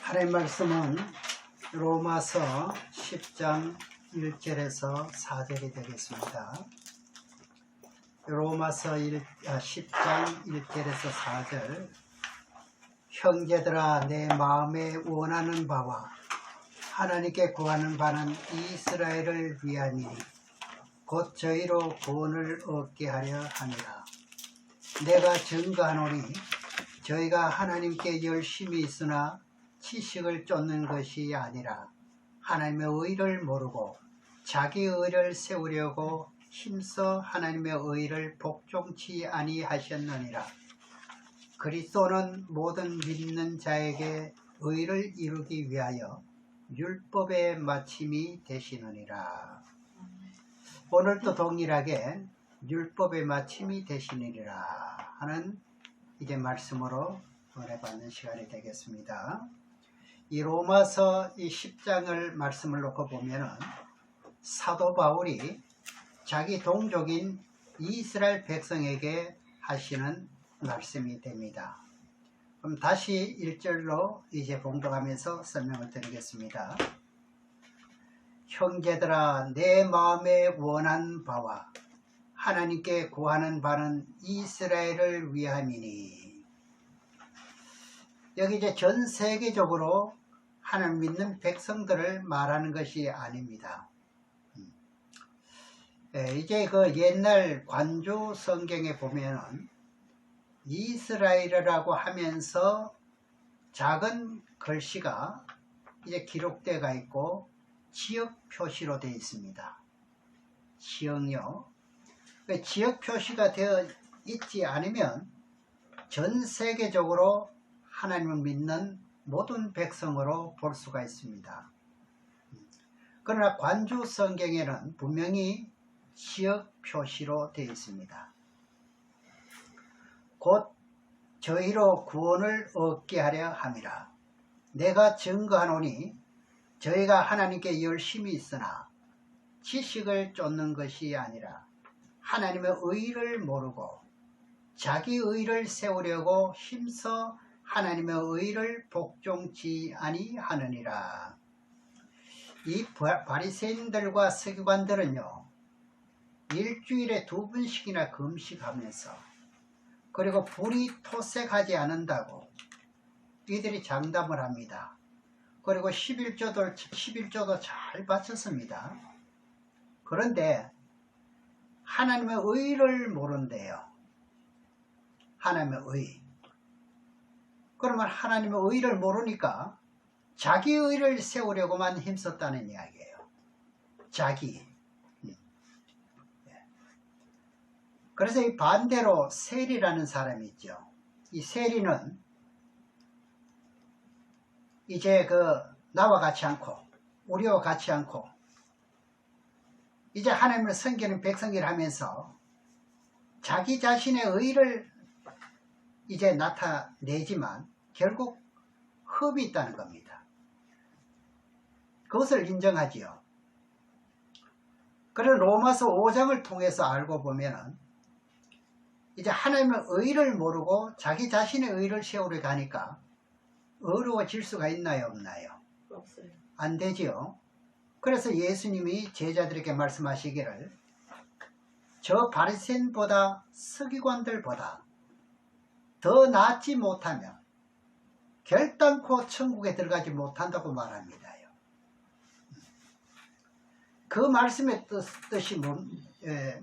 하나님 말씀은 로마서 10장 1절에서 4절이 되겠습니다. 로마서 10장 1절에서 4절. 형제들아, 내 마음에 원하는 바와 하나님께 구하는 바는 이스라엘을 위함이니 곧 저희로 구원을 얻게 하려 함이라. 내가 증거하노니 저희가 하나님께 열심히 있으나 지식을 쫓는 것이 아니라 하나님의 의를 모르고 자기 의를 세우려고 힘써 하나님의 의를 복종치 아니하셨느니라. 그리스도는 모든 믿는 자에게 의를 이루기 위하여 율법의 마침이 되시느니라. 오늘도 동일하게 율법의 마침이 되시느니라 하는 이제 말씀으로 은혜 받는 시간이 되겠습니다. 이 로마서 이 10장을 말씀을 놓고 보면은 사도 바울이 자기 동족인 이스라엘 백성에게 하시는 말씀이 됩니다. 그럼 다시 1절로 이제 봉독하면서 설명을 드리겠습니다. 형제들아, 내 마음에 원한 바와 하나님께 구하는 바는 이스라엘을 위함이니. 여기 이제 전 세계적으로 하나님 믿는 백성들을 말하는 것이 아닙니다. 이제 그 옛날 관조 성경에 보면은 이스라엘이라고 하면서 작은 글씨가 이제 기록되어 있고 지역 표시로 되어 있습니다. 지역요. 지역 표시가 되어 있지 않으면 전 세계적으로 하나님을 믿는 모든 백성으로 볼 수가 있습니다. 그러나 관주 성경에는 분명히 지역 표시로 되어 있습니다. 곧 저희로 구원을 얻게 하려 함이라. 내가 증거하노니 저희가 하나님께 열심히 있으나 지식을 쫓는 것이 아니라 하나님의 의를 모르고 자기 의를 세우려고 힘써 하나님의 의를 복종치 아니하느니라. 이 바리새인들과 서기관들은요, 일주일에 2번씩이나 금식하면서 그리고 불이 토색하지 않는다고 이들이 장담을 합니다. 그리고 11조도 잘 바쳤습니다. 그런데 하나님의 의를 모른대요. 하나님의 의. 그러면 하나님의 의를 모르니까 자기 의를 세우려고만 힘썼다는 이야기예요. 자기. 그래서 이 반대로 세리라는 사람이 있죠. 이 세리는 이제 나와 같이 않고 우리와 같이 않고 이제 하나님을 섬기는 백성이라 하면서 자기 자신의 의를 이제 나타내지만 결국 흡이 있다는 겁니다. 그것을 인정하지요. 그런 로마서 5장을 통해서 알고 보면은 이제 하나님의 의를 모르고 자기 자신의 의를 세우려 가니까 어려워질 수가 있나요, 없나요? 없어요. 안 되지요. 그래서 예수님이 제자들에게 말씀하시기를 저 바리새인보다 서기관들보다 더 낫지 못하면 결단코 천국에 들어가지 못한다고 말합니다요. 그 말씀의 뜻이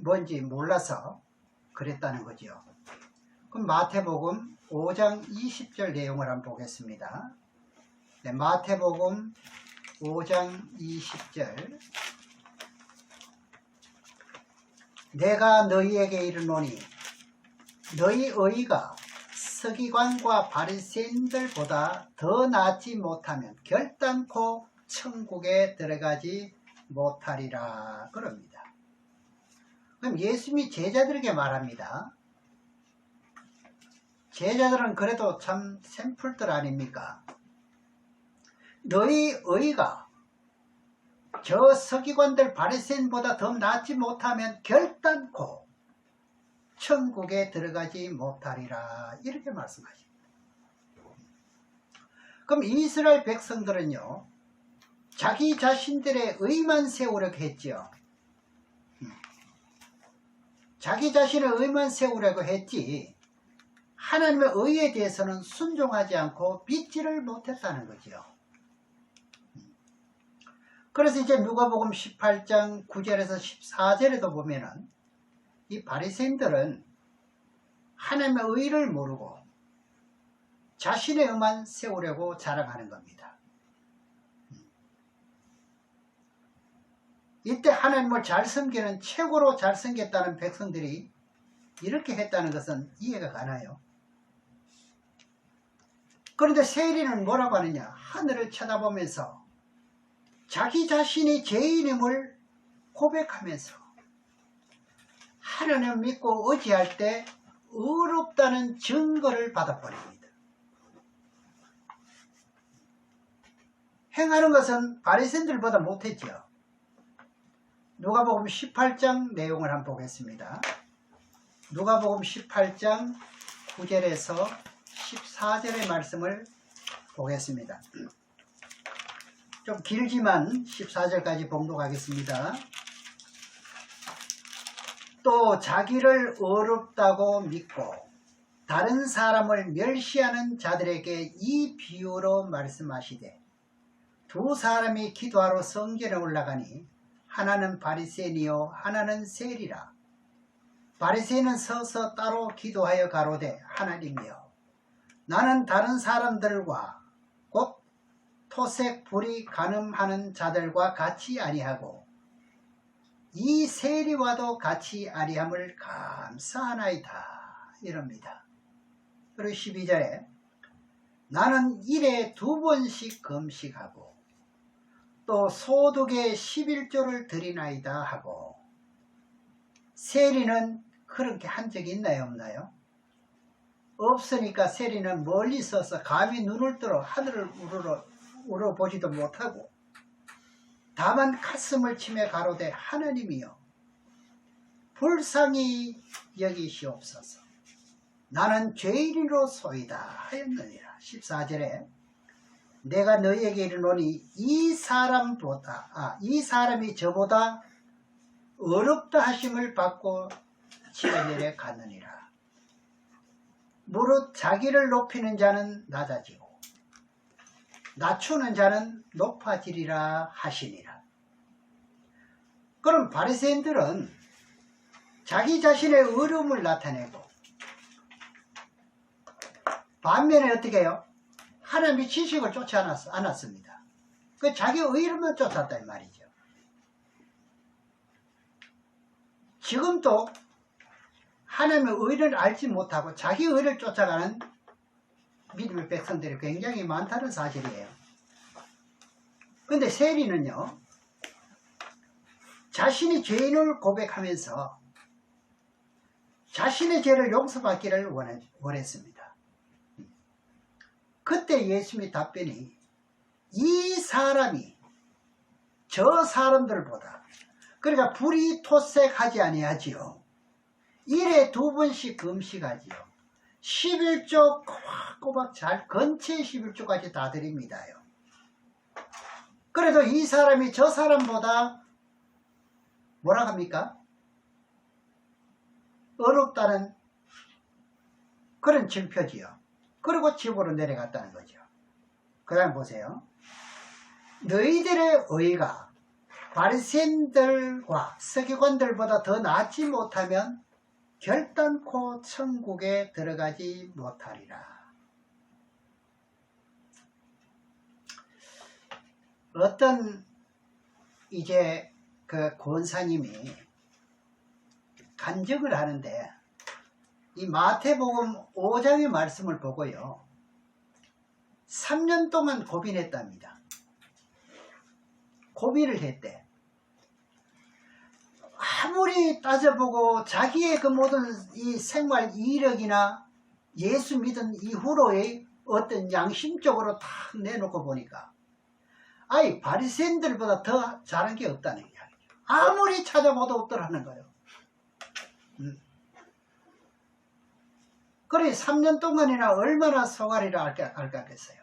뭔지 몰라서 그랬다는 거죠. 그럼 마태복음 5장 20절 내용을 한번 보겠습니다. 네, 마태복음 5장 20절. 내가 너희에게 이르노니 너희 의가 서기관과 바리새인들보다 더 낫지 못하면 결단코 천국에 들어가지 못하리라 그럽니다. 그럼 예수님이 제자들에게 말합니다. 제자들은 그래도 참 샘플들 아닙니까? 너희 의가 저 서기관들 바리새인보다 더 낫지 못하면 결단코 천국에 들어가지 못하리라 이렇게 말씀하십니다. 그럼 이스라엘 백성들은요, 자기 자신들의 의만 세우려고 했지요. 자기 자신의 의만 세우려고 했지, 하나님의 의에 대해서는 순종하지 않고 믿지를 못했다는 거지요. 그래서 이제 누가복음 18장 9절에서 14절에도 보면은 이 바리새인들은 하나님의 의를 모르고 자신의 의만 세우려고 자랑하는 겁니다. 이때 하나님을 잘 섬기는, 최고로 잘 섬겼다는 백성들이 이렇게 했다는 것은 이해가 가나요? 그런데 세리는 뭐라고 하느냐? 하늘을 쳐다보면서 자기 자신이 죄인임을 고백하면서 하나님을 믿고 의지할 때 의롭다는 증거를 받아버립니다. 행하는 것은 바리새인들보다 못했죠. 누가복음 18장 내용을 한번 보겠습니다. 누가복음 18장 9절에서 14절의 말씀을 보겠습니다. 좀 길지만 14절까지 봉독하겠습니다. 또 자기를 의롭다고 믿고 다른 사람을 멸시하는 자들에게 이 비유로 말씀하시되, 두 사람이 기도하러 성전에 올라가니 하나는 바리새인이요 하나는 세리라. 바리새인은 서서 따로 기도하여 가로되, 하나님이여, 나는 다른 사람들과 곧 토색 불이 간음하는 자들과 같이 아니하고 이 세리와도 같이 아니함을 감사하나이다, 이럽니다. 그리고 12절에 나는 일에 2번씩 금식하고 또 소득의 11조를 드리나이다 하고, 세리는 그렇게 한 적이 있나요, 없나요? 없으니까 세리는 멀리 서서 감히 눈을 들어 하늘을 우러보지도 못하고 다만 가슴을 치며 가로되, 하나님이여, 불쌍히 여기시옵소서. 나는 죄인으로소이다 하였느니라. 14절에 내가 너희에게 이르노니 이 사람이 저보다 어렵다 하심을 받고 집에 내려갔느니라. 무릇 자기를 높이는 자는 낮아지고 낮추는 자는 높아지리라 하시니라. 그럼 바리새인들은 자기 자신의 의로움을 나타내고, 반면에 어떻게 해요? 하나님의 지식을 쫓지 않았습니다. 그 자기 의로만 쫓았단 말이죠. 지금도 하나님의 의를 알지 못하고 자기 의를 쫓아가는 믿음의 백성들이 굉장히 많다는 사실이에요. 근데 세리는요, 자신이 죄인을 고백하면서 자신의 죄를 용서받기를 원했습니다. 그때 예수님의 답변이, 이 사람이 저 사람들보다, 그러니까 불이 토색하지 아니하지요, 일에 2번씩 금식하지요, 11조 꼬박꼬박 잘, 건체 11조까지 다 드립니다요. 그래도 이 사람이 저 사람보다 뭐라 합니까? 어렵다는 그런 증표지요. 그리고 집으로 내려갔다는 거죠. 그 다음 보세요. 너희들의 의가 바리새인들과 서기관들보다 더 낫지 못하면 결단코 천국에 들어가지 못하리라. 어떤 이제 그 권사님이 간증을 하는데, 이 마태복음 5장의 말씀을 보고요, 3년 동안 고민했답니다. 고민을 했대. 아무리 따져보고 자기의 그 모든 이 생활 이력이나 예수 믿은 이후로의 어떤 양심적으로 탁 내놓고 보니까, 아이, 바리새인들보다 더 잘한 게 없다는 이야기죠. 아무리 찾아봐도 없더라는 거예요. 그래 3년 동안이나 얼마나 소가리를 앓겠어요.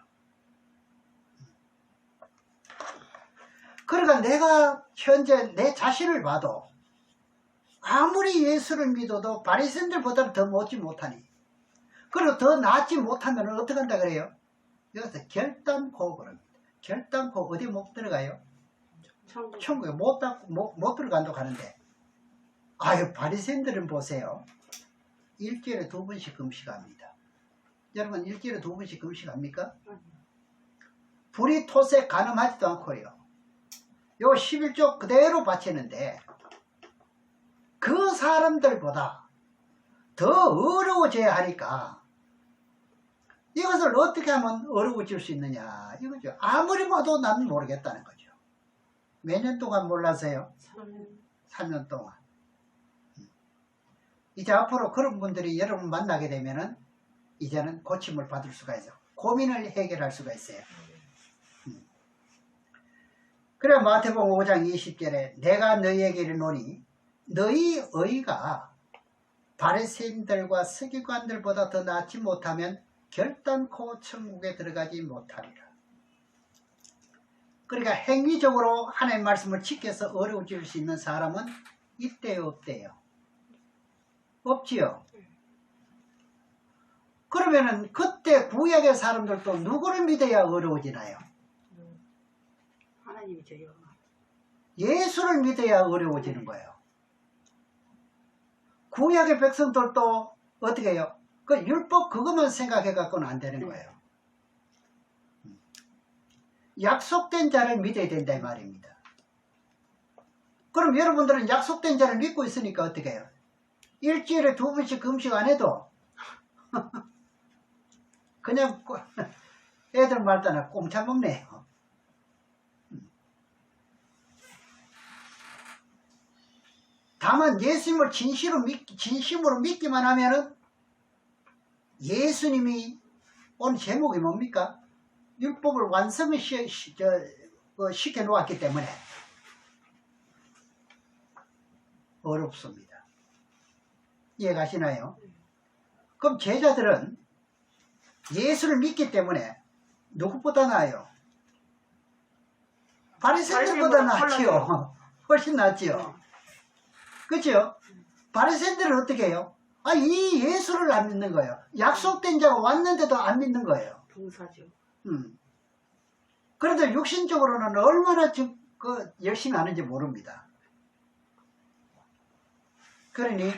그러니까 내가 현재 내 자신을 봐도 아무리 예수를 믿어도 바리새인들보다 더 못지 못하니, 그리고 더 낫지 못하면 어떻게 한다 그래요? 여기서 결단코 그럽니다. 결단코 어디 못 들어가요? 천국에 못 들어간다고 하는데, 아유, 바리새인들은 보세요. 일주일에 2번씩 금식합니다. 여러분, 일주일에 2번씩 금식합니까? 불이 톳에 가늠하지도 않고요. 요 11조 그대로 바치는데, 그 사람들보다 더 어려워져야 하니까, 이것을 어떻게 하면 어려워질 수 있느냐 이거죠. 아무리 봐도 나는 모르겠다는 거죠. 몇 년 동안 몰라서요? 3년 동안. 이제 앞으로 그런 분들이 여러분 만나게 되면은 이제는 고침을 받을 수가 있어요. 고민을 해결할 수가 있어요. 그래 마태복음 5장 20절에 내가 너희에게 이르노니 너희 의가 바리새인들과 서기관들보다 더 낫지 못하면 결단코 천국에 들어가지 못하리라. 그러니까 행위적으로 하나님의 말씀을 지켜서 어려워질 수 있는 사람은 있대요, 없대요? 없지요. 그러면은 그때 구약의 사람들도 누구를 믿어야 어려워지나요? 하나님이죠. 예수를 믿어야 어려워지는 거예요. 구약의 백성들도 어떻게 해요? 그 율법 그것만 생각해 갖고는 안 되는 거예요. 약속된 자를 믿어야 된다 이 말입니다. 그럼 여러분들은 약속된 자를 믿고 있으니까 어떻게 해요? 일주일에 2번씩 금식 안 해도 그냥 애들 말따나 꽁차 먹네요. 다만 예수님을 진심으로 믿기만 하면은 예수님이 오늘 제목이 뭡니까? 율법을 완성을 시켜 놓았기 때문에 어렵습니다. 이해가시나요? 그럼 제자들은 예수를 믿기 때문에 누구보다 나아요? 바리새인들보다 낫지요. 훨씬 낫지요. 그렇죠? 바리새인들은 어떻게 해요? 이 예수를 안 믿는 거예요. 약속된 자가 왔는데도 안 믿는 거예요. 봉사죠. 그런데 육신적으로는 얼마나 열심히 하는지 모릅니다. 그러니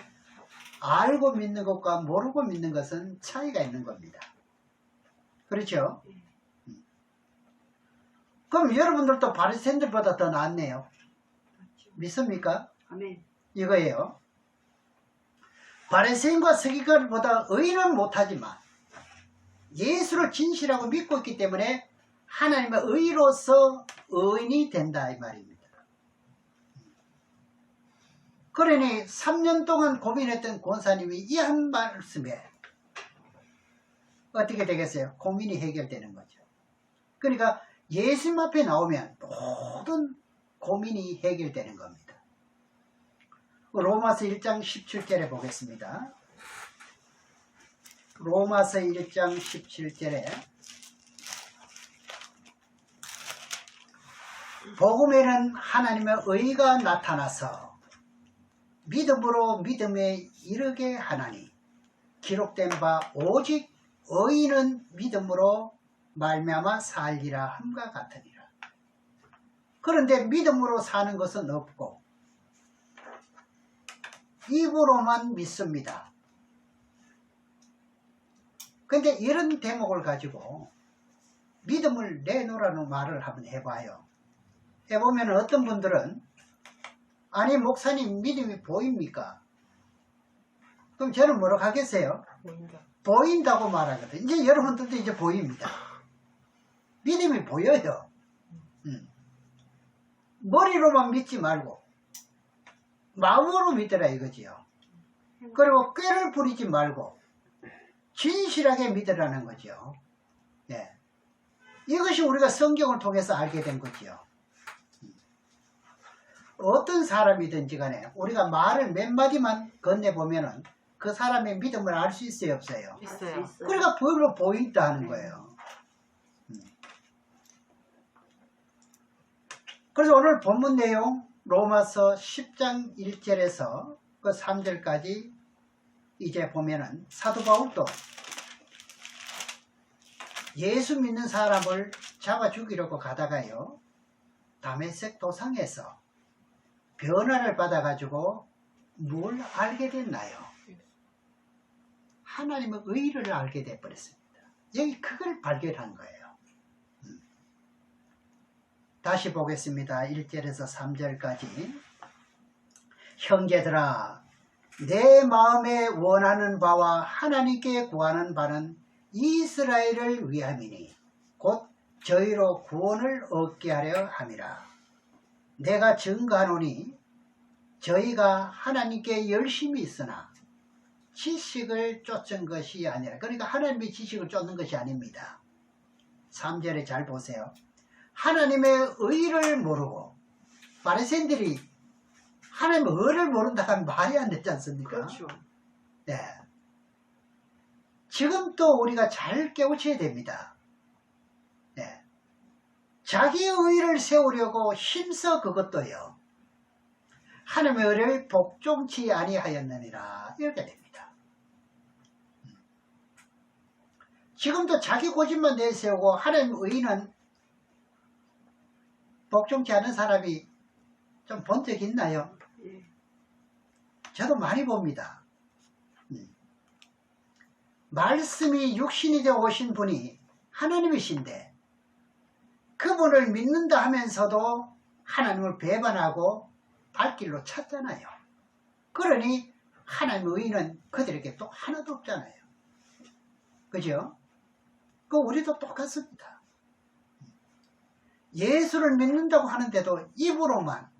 알고 믿는 것과 모르고 믿는 것은 차이가 있는 겁니다. 그렇죠? 그럼 여러분들도 바리새인들보다 더 낫네요. 믿습니까? 아멘. 이거예요. 바리새인과 서기관보다 의는 못하지만 예수를 진실하고 믿고 있기 때문에 하나님의 의로서 의인이 된다 이 말입니다. 그러니 3년 동안 고민했던 권사님이 이 한 말씀에 어떻게 되겠어요? 고민이 해결되는 거죠. 그러니까 예수님 앞에 나오면 모든 고민이 해결되는 겁니다. 로마서 1장 17절에 보겠습니다. 로마서 1장 17절에 복음에는 하나님의 의가 나타나서 믿음으로 믿음에 이르게 하나니 기록된 바 오직 의인은 믿음으로 말미암아 살리라 함과 같으니라. 그런데 믿음으로 사는 것은 없고 입으로만 믿습니다. 근데 이런 대목을 가지고 믿음을 내놓으라는 말을 한번 해봐요. 해보면 어떤 분들은 아니 목사님 믿음이 보입니까? 그럼 저는 뭐라고 하겠어요? 보인다. 보인다고 말하거든. 이제 여러분들도 이제 보입니다. 믿음이 보여요. 머리로만 믿지 말고 마음으로 믿으라 이거지요. 그리고 꾀를 부리지 말고 진실하게 믿으라는 거죠. 네. 이것이 우리가 성경을 통해서 알게 된 거지요. 어떤 사람이든지 간에 우리가 말을 몇 마디만 건네보면은 그 사람의 믿음을 알 수 있어요, 없어요? 있어요. 그러니까 보이로 보인다 하는 거예요. 그래서 오늘 본문 내용 로마서 10장 1절에서 그 3절까지 이제 보면은 사도 바울도 예수 믿는 사람을 잡아 죽이려고 가다가요, 다메섹 도상에서 변화를 받아가지고 뭘 알게 됐나요? 하나님의 의를 알게 돼버렸습니다. 여기 그걸 발견한 거예요. 다시 보겠습니다. 1절에서 3절까지. 형제들아, 내 마음에 원하는 바와 하나님께 구하는 바는 이스라엘을 위함이니 곧 저희로 구원을 얻게 하려 함이라. 내가 증거하노니 저희가 하나님께 열심히 있으나 지식을 쫓은 것이 아니라, 그러니까 하나님의 지식을 쫓는 것이 아닙니다. 3절에 잘 보세요. 하나님의 의를 모르고, 바리새인들이 하나님의 의를 모른다 하면 말이 안 되지 않습니까? 그렇죠. 네. 지금 또 우리가 잘 깨우쳐야 됩니다. 네. 자기의 의를 세우려고 힘써 그것도요, 하나님의 의를 복종치 아니하였느니라, 이렇게 됩니다. 지금도 자기 고집만 내세우고 하나님의 의는 복종치 않은 사람이 좀 본 적 있나요? 예. 저도 많이 봅니다. 말씀이 육신이 되어 오신 분이 하나님이신데 그분을 믿는다 하면서도 하나님을 배반하고 발길로 찾잖아요. 그러니 하나님의 의는 그들에게 또 하나도 없잖아요. 그죠? 그 우리도 똑같습니다. 예수를 믿는다고 하는데도 입으로만,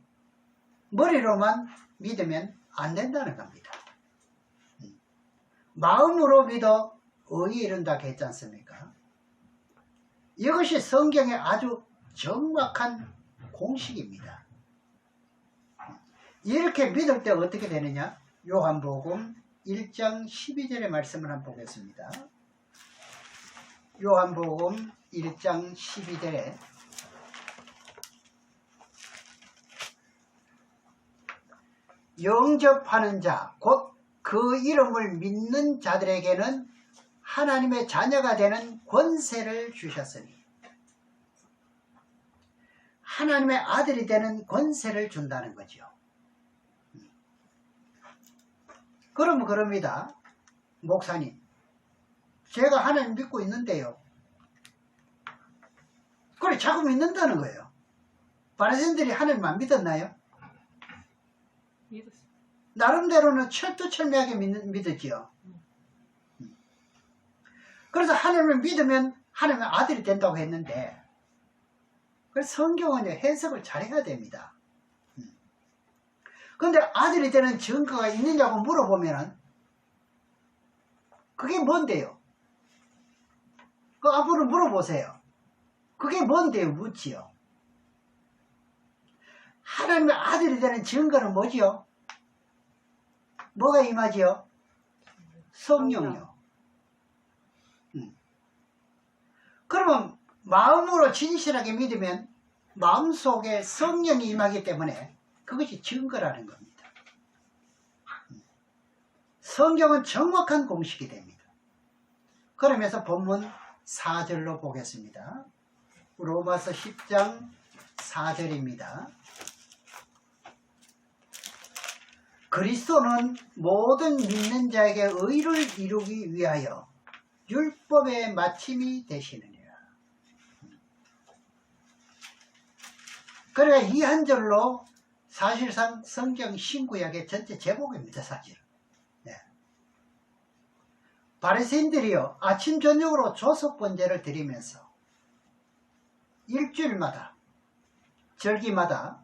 머리로만 믿으면 안 된다는 겁니다. 마음으로 믿어 의에 이른다고 했지 않습니까? 이것이 성경의 아주 정확한 공식입니다. 이렇게 믿을 때 어떻게 되느냐? 요한복음 1장 12절의 말씀을 한번 보겠습니다. 요한복음 1장 12절에 영접하는 자, 곧 그 이름을 믿는 자들에게는 하나님의 자녀가 되는 권세를 주셨으니, 하나님의 아들이 되는 권세를 준다는 거죠. 그러면 그럽니다. 목사님, 제가 하나님 믿고 있는데요, 그래 자꾸 믿는다는 거예요. 바리새인들이 하나님만 믿었나요? 믿었어요. 나름대로는 철두철미하게 믿었지요. 그래서 하나님을 믿으면 하나님의 아들이 된다고 했는데, 그래서 성경은 해석을 잘해야 됩니다. 그런데 아들이 되는 증거가 있느냐고 물어보면 그게 뭔데요? 그 앞으로 물어보세요. 그게 뭔데요? 묻지요. 하나님의 아들이 되는 증거는 뭐지요? 뭐가 임하지요? 성령이요. 그러면 마음으로 진실하게 믿으면 마음속에 성령이 임하기 때문에 그것이 증거라는 겁니다. 성경은 정확한 공식이 됩니다. 그러면서 본문 4절로 보겠습니다. 로마서 10장 4절입니다. 그리스도는 모든 믿는 자에게 의를 이루기 위하여 율법의 마침이 되시느니라. 그러니까 이 한 절로 사실상 성경 신구약의 전체 제목입니다. 사실. 네. 바리새인들이요, 아침 저녁으로 조석번제를 드리면서 일주일마다, 절기마다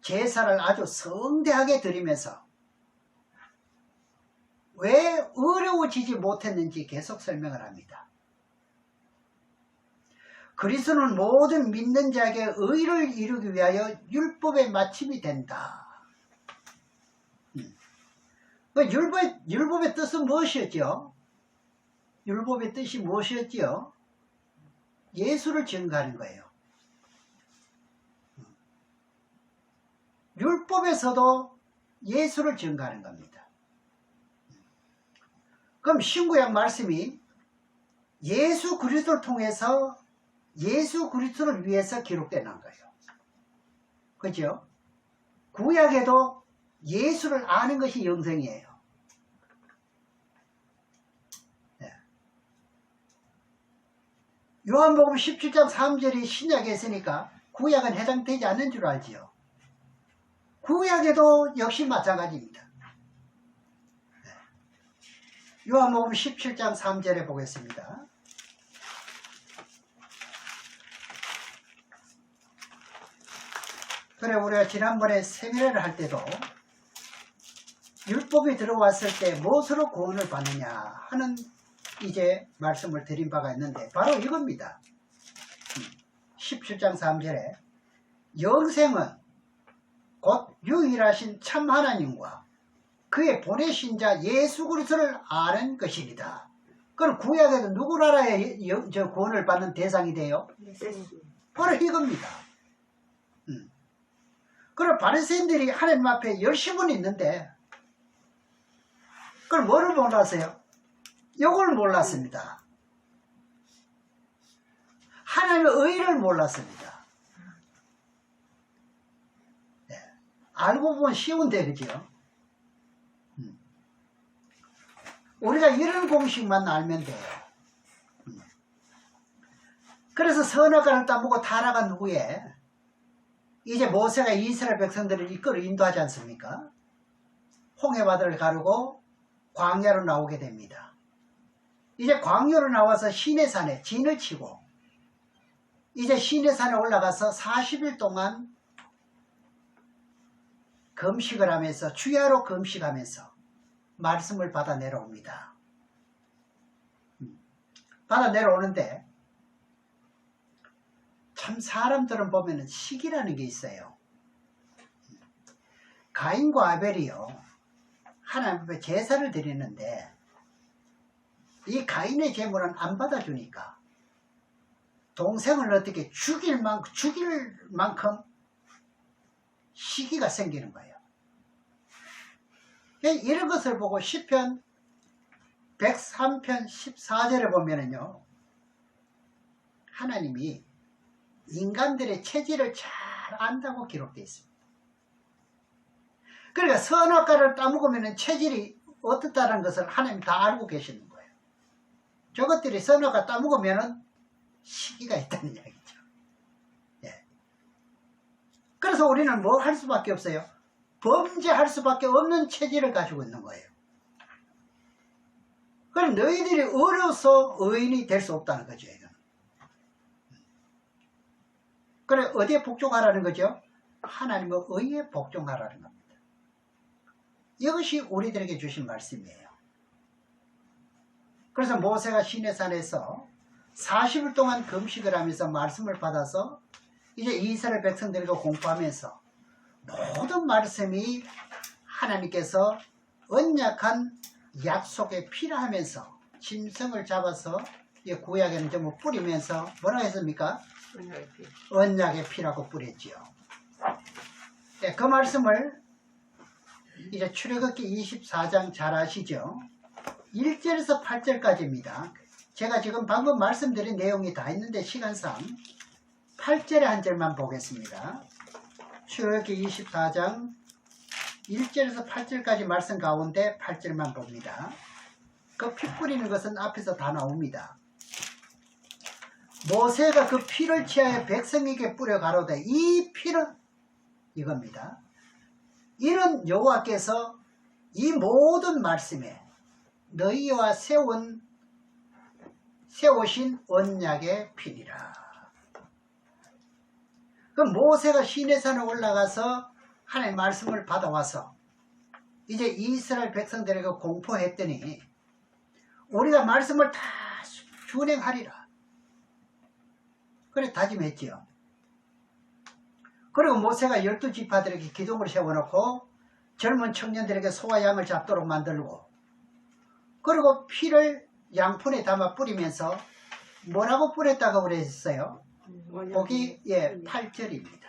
제사를 아주 성대하게 드리면서 왜 어려워지지 못했는지 계속 설명을 합니다. 그리스도는 모든 믿는 자에게 의를 이루기 위하여 율법의 마침이 된다. 율법의 뜻은 무엇이었죠? 율법의 뜻이 무엇이었지요? 예수를 증거하는 거예요. 율법에서도 예수를 증거하는 겁니다. 그럼 신구약 말씀이 예수 그리스도를 통해서 예수 그리스도를 위해서 기록된 거예요. 그죠? 구약에도 예수를 아는 것이 영생이에요. 네. 요한복음 17장 3절이 신약에 있으니까 구약은 해당되지 않는 줄 알지요. 구약에도 역시 마찬가지입니다. 네. 요한복음 17장 3절에 보겠습니다. 그래, 우리가 지난번에 세미나를 할 때도 율법이 들어왔을 때 무엇으로 구원을 받느냐 하는 이제 말씀을 드린 바가 있는데 바로 이겁니다. 17장 3절에 영생은 곧 유일하신 참 하나님과 그의 보내신 자 예수 그리스도를 아는 것이니라. 그럼 구약에도 누구 나라에 구원을 받는 대상이 돼요? 바로 이겁니다. 그럼 바리새인들이 하나님 앞에 10분 있는데 그걸 뭐를 몰랐어요? 이걸 몰랐습니다. 하나님의 의를 몰랐습니다. 네. 알고 보면 쉬운데, 그죠? 우리가 이런 공식만 알면 돼요. 그래서 선악과를 따먹고 타락한 후에 이제 모세가 이스라엘 백성들을 이끌어 인도하지 않습니까? 홍해바다를 가르고 광야로 나오게 됩니다. 이제 광야로 나와서 시내산에 진을 치고 이제 시내산에 올라가서 40일 동안 금식을 하면서 주야로 금식하면서 말씀을 받아 내려옵니다. 받아 내려오는데 참 사람들은 보면은 시기라는 게 있어요. 가인과 아벨이요, 하나님 앞에 제사를 드리는데 이 가인의 제물은 안 받아주니까 동생을 어떻게 죽일 만큼 시기가 생기는 거예요. 이런 것을 보고 시편 103편 14절에 보면은요, 하나님이 인간들의 체질을 잘 안다고 기록되어 있습니다. 그러니까 선악과를 따먹으면 체질이 어떻다는 것을 하나님 다 알고 계시는 거예요. 저것들이 선악과 따먹으면 시기가 있다는 이야기죠. 예. 그래서 우리는 뭐 할 수밖에 없어요? 범죄할 수밖에 없는 체질을 가지고 있는 거예요. 그럼 너희들이 어려서 의인이 될 수 없다는 거죠. 이건. 그래, 어디에 복종하라는 거죠? 하나님의 의에 복종하라는 겁니다. 이것이 우리들에게 주신 말씀이에요. 그래서 모세가 시내산에서 40일 동안 금식을 하면서 말씀을 받아서 이제 이스라엘 백성들과 공부하면서 모든 말씀이 하나님께서 언약한 약속에 필요하면서 짐승을 잡아서 구약에는 전부 뿌리면서 뭐라고 했습니까? 언약의 피라고 뿌렸지요. 네, 그 말씀을 이제 출애굽기 24장 잘 아시죠? 1절에서 8절까지입니다. 제가 지금 방금 말씀드린 내용이 다 있는데 시간상 8절에 한 절만 보겠습니다. 출애굽기 24장 1절에서 8절까지 말씀 가운데 8절만 봅니다. 그 피 뿌리는 것은 앞에서 다 나옵니다. 모세가 그 피를 취하여 백성에게 뿌려 가로되 이 피는 이겁니다. 이는 여호와께서 이 모든 말씀에 너희와 세우신 언약의 피니라. 그럼 모세가 시내산에 올라가서 하나님의 말씀을 받아와서 이제 이스라엘 백성들에게 공포했더니 우리가 말씀을 다 준행하리라. 그래 다짐했지요. 그리고 모세가 12지파들에게 기둥을 세워놓고 젊은 청년들에게 소와 양을 잡도록 만들고 그리고 피를 양푼에 담아 뿌리면서 뭐라고 뿌렸다고 그랬어요? 거기 8절입니다.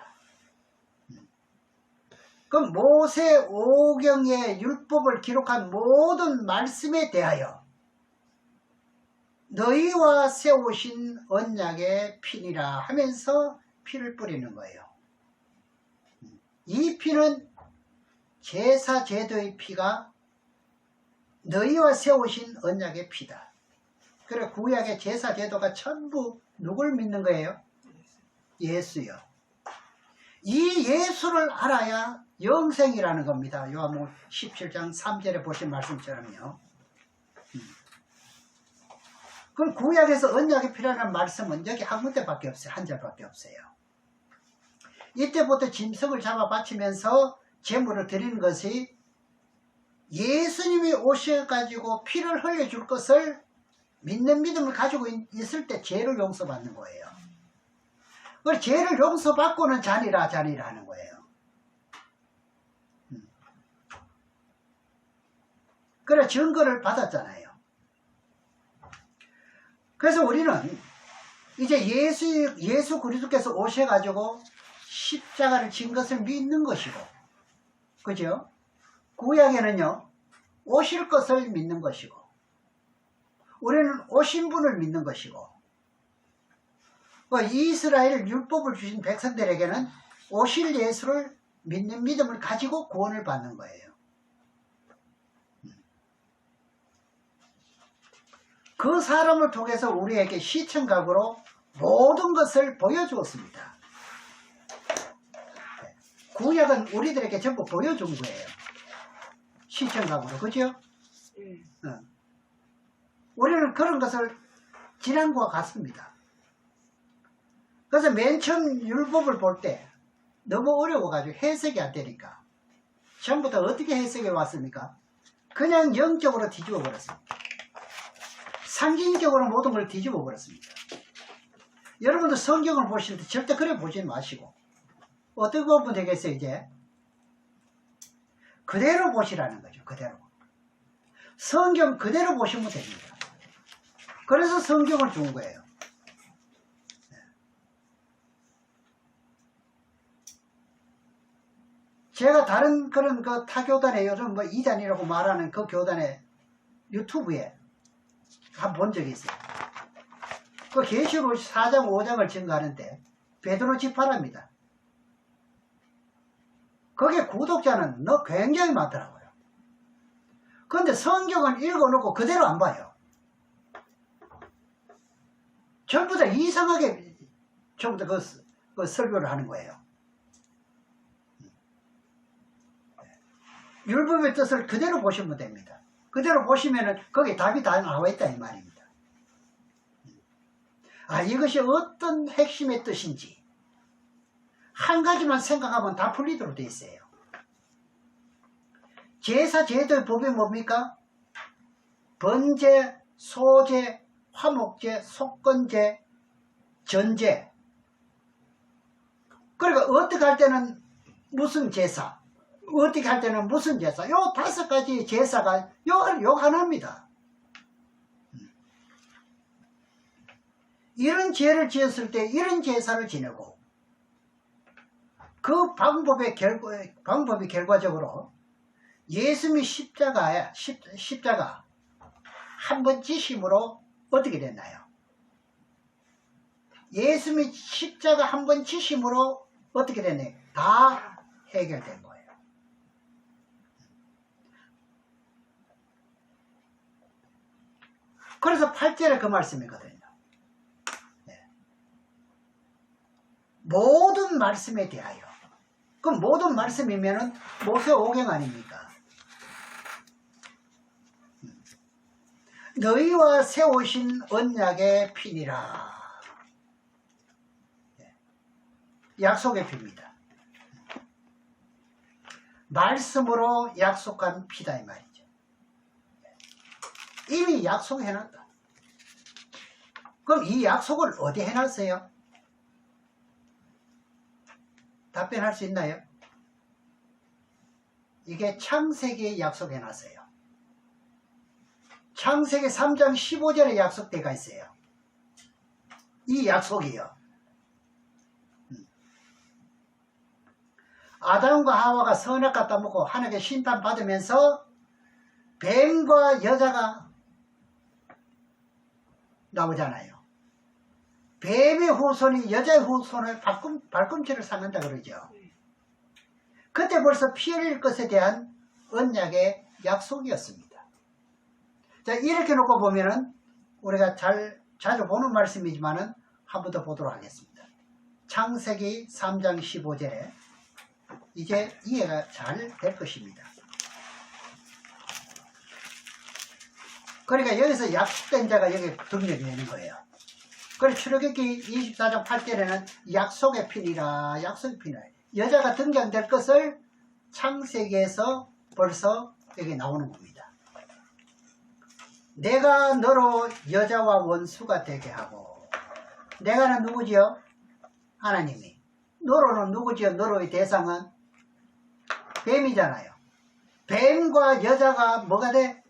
그럼 모세오경의 율법을 기록한 모든 말씀에 대하여 너희와 세우신 언약의 피니라 하면서 피를 뿌리는 거예요. 이 피는 제사 제도의 피가 너희와 세우신 언약의 피다. 그래 구약의 제사 제도가 전부 누굴 믿는 거예요? 예수요. 이 예수를 알아야 영생이라는 겁니다. 요한복음 17장 3절에 보신 말씀처럼요. 그럼 구약에서 언약의 피라는 말씀은 여기 한 군데밖에 없어요. 한 절밖에 없어요. 이때부터 짐승을 잡아 바치면서 제물을 드리는 것이 예수님이 오셔가지고 피를 흘려줄 것을 믿는 믿음을 가지고 있을 때 죄를 용서받는 거예요. 그 죄를 용서받고는 자니라 하는 거예요. 그래 증거를 받았잖아요. 그래서 우리는 이제 예수 그리스도께서 오셔가지고 십자가를 진 것을 믿는 것이고, 그죠? 구약에는요 오실 것을 믿는 것이고, 우리는 오신 분을 믿는 것이고, 이스라엘 율법을 주신 백성들에게는 오실 예수를 믿는 믿음을 가지고 구원을 받는 거예요. 그 사람을 통해서 우리에게 시청각으로 모든 것을 보여주었습니다. 구약은 우리들에게 전부 보여준 거예요. 시청각으로, 그죠? 우리는 그런 것을 지난 것과 같습니다. 그래서 맨 처음 율법을 볼 때 너무 어려워가지고 해석이 안 되니까 전부 다 어떻게 해석해 왔습니까? 그냥 영적으로 뒤집어 버렸습니다. 상징적으로 모든 걸 뒤집어 버렸습니다. 여러분도 성경을 보실 때 절대 그래 보지 마시고 어떻게 보면 되겠어요? 이제 그대로 보시라는 거죠. 그대로. 성경 그대로 보시면 됩니다. 그래서 성경을 준 거예요. 제가 다른 그런 그 타교단에 요즘 뭐 이단이라고 말하는 그 교단의 유튜브에 한번 본 적이 있어요. 그 계시록 4장 5장을 증거하는데 베드로 지파랍니다. 거기에 구독자는 굉장히 많더라고요. 그런데 성경을 읽어놓고 그대로 안 봐요. 전부 다 이상하게 전부 다 그 설교를 하는 거예요. 율법의 뜻을 그대로 보시면 됩니다. 그대로 보시면은 거기에 답이 다 나와 있다 이 말입니다. 이것이 어떤 핵심의 뜻인지 한 가지만 생각하면 다 풀리도록 되어 있어요. 제사 제도의 법이 뭡니까? 번제, 소제, 화목제, 속건제, 전제. 그러니까 어떻게 할 때는 무슨 제사, 어떻게 할 때는 무슨 제사, 요 5가지 제사가 요 하나입니다. 이런 죄를 지었을 때 이런 제사를 지내고 그 방법이 결과적으로 예수님이 십자가 한 번 지심으로 어떻게 됐나요? 예수님이 십자가 한 번 지심으로 어떻게 됐나요? 다 해결된 거예요. 그래서 8절에 그 말씀이거든요. 네. 모든 말씀에 대하여. 그럼 모든 말씀이면은 모세오경 아닙니까? 너희와 세우신 언약의 피니라. 네. 약속의 피입니다. 말씀으로 약속한 피다 이 말이죠. 이미 약속해놨다. 그럼 이 약속을 어디 해놨어요? 답변할 수 있나요? 이게 창세기에 약속해놨어요. 창세기 3장 15절에 약속되어 있어요. 이 약속이요. 아담과 하와가 선악 따먹고 하나님께 심판받으면서 뱀과 여자가 나오잖아요. 뱀의 후손이 여자의 후손을 발꿈치를 삼는다 그러죠. 그때 벌써 피 흘릴 것에 대한 언약의 약속이었습니다. 자, 이렇게 놓고 보면은 우리가 자주 보는 말씀이지만은 한 번 더 보도록 하겠습니다. 창세기 3장 15절에 이제 이해가 잘 될 것입니다. 그러니까 여기서 약속된 자가 여기 등장이 되는 거예요. 그래서 출애굽기 24장 8절에는 약속의 피니라, 약속의 피니라. 여자가 등장될 것을 창세기에서 벌써 여기 나오는 겁니다. 내가 너로 여자와 원수가 되게 하고, 내가는 누구지요? 하나님이. 너로는 누구지요? 너로의 대상은 뱀이잖아요. 뱀과 여자가 뭐가 돼?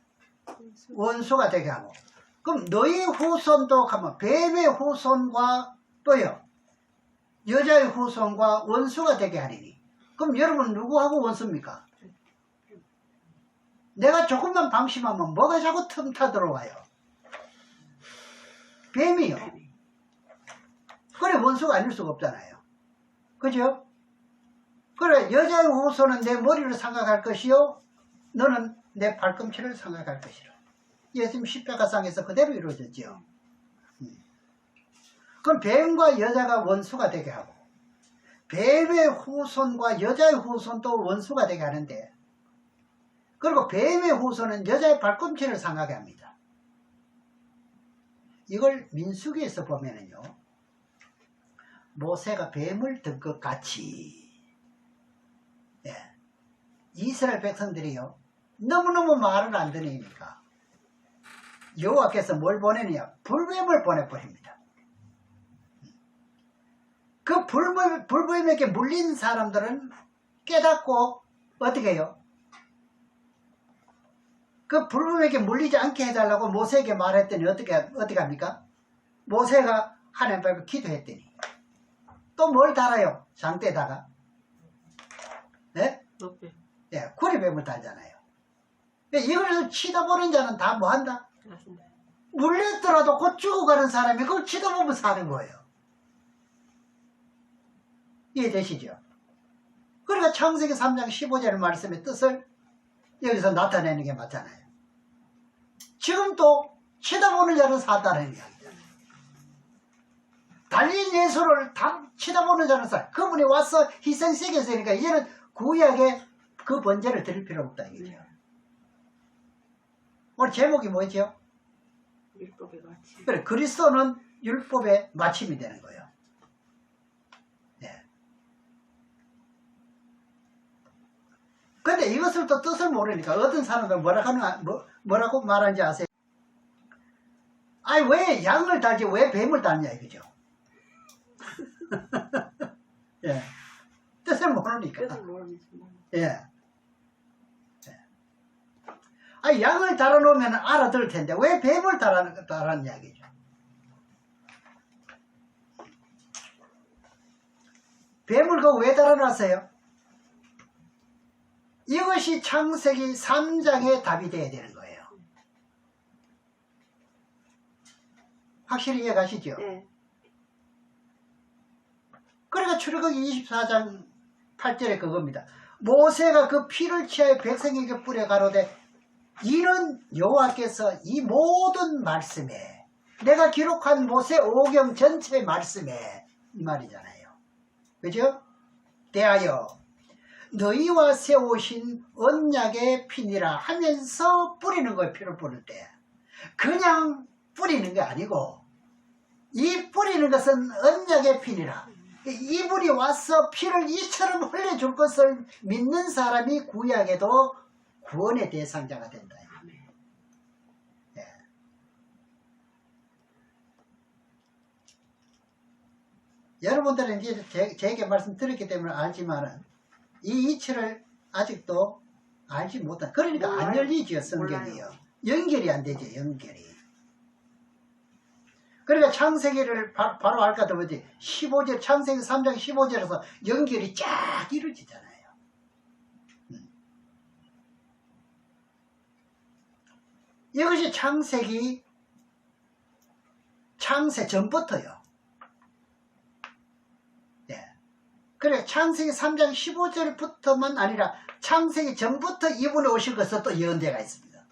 원수가 되게 하고. 그럼 너희 후손도 가면 뱀의 후손과 또요 여자의 후손과 원수가 되게 하리니. 그럼 여러분 누구하고 원수입니까? 내가 조금만 방심하면 뭐가 자꾸 틈타 들어와요? 뱀이요. 그래 원수가 아닐 수가 없잖아요. 그죠? 그래 여자의 후손은 내 머리를 생각할 것이요 너는 내 발꿈치를 생각할 것이라. 예수님 십자가상에서 그대로 이루어졌죠. 그럼 뱀과 여자가 원수가 되게 하고 뱀의 후손과 여자의 후손도 원수가 되게 하는데, 그리고 뱀의 후손은 여자의 발꿈치를 상하게 합니다. 이걸 민수기에서 보면은요, 모세가 뱀을 든 것 같이, 이스라엘 백성들이요 너무너무 말을 안 들으니까 여호와께서 뭘 보내느냐? 불뱀을 보내버립니다. 그 불뱀에게 물린 사람들은 깨닫고 어떻게 해요? 그 불뱀에게 물리지 않게 해달라고 모세에게 말했더니 어떻게 합니까? 모세가 하나님 앞에 기도했더니 또 뭘 달아요? 장대에다가 구리뱀을 달잖아요. 이걸 치다보는 자는 다 뭐한다? 물렸더라도 곧 죽어가는 사람이 그걸 치다보면 사는 거예요. 이해되시죠? 그러니까 창세기 3장 15절 말씀의 뜻을 여기서 나타내는 게 맞잖아요. 지금 또 치다보는 자는 산다는 이야기잖아요. 달린 예수를 치다보는 자는 산. 그분이 와서 희생세계에 있으니까 이제는 구약에 그 번제를 드릴 필요 없다 이거죠. 오늘 제목이 뭐죠? 율법의 마침. 그래, 그리스도는 율법의 마침이 되는 거예요. 근데 이것을 또 뜻을 모르니까 어떤 사람들 뭐라고 말하는지 아세요? 아니 왜 양을 달지 왜 뱀을 달냐 이거죠. 예. 뜻을 모르니까. 예. 아니 양을 달아놓으면 알아들 텐데 왜 뱀을 달았냐 이거죠. 뱀을 그 왜 달아놨어요? 이것이 창세기 3장의 답이 되어야 되는 거예요. 확실히 이해 가시죠? 네. 그러니까 출애굽기 24장 8절에 그겁니다. 모세가 그 피를 취하여 백성에게 뿌려 가로되 이는 여호와께서 이 모든 말씀에 내가 기록한 모세 오경 전체 말씀에 이 말이잖아요. 그죠? 대하여 너희와 세우신 언약의 피니라 하면서 뿌리는 거예요. 피를 뿌릴 때 그냥 뿌리는 게 아니고 이 뿌리는 것은 언약의 피니라. 이분이 와서 피를 이처럼 흘려줄 것을 믿는 사람이 구약에도 구원의 대상자가 된다. 네. 여러분들은 이제 제게 말씀 드렸기 때문에 알지만은 이 이치를 아직도 알지 못한, 그러니까 몰라요. 안 열리죠, 성경이요. 연결이 안 되죠, 연결이. 그러니까 창세기를 바로 알까 더 보지, 15절, 창세기 3장 15절에서 연결이 쫙 이루어지잖아요. 이것이 창세 전부터요. 예. 그래 창세기 3장 15절부터만 아니라 창세기 전부터 이분이 오실 것은 또 예언대가 있습니다.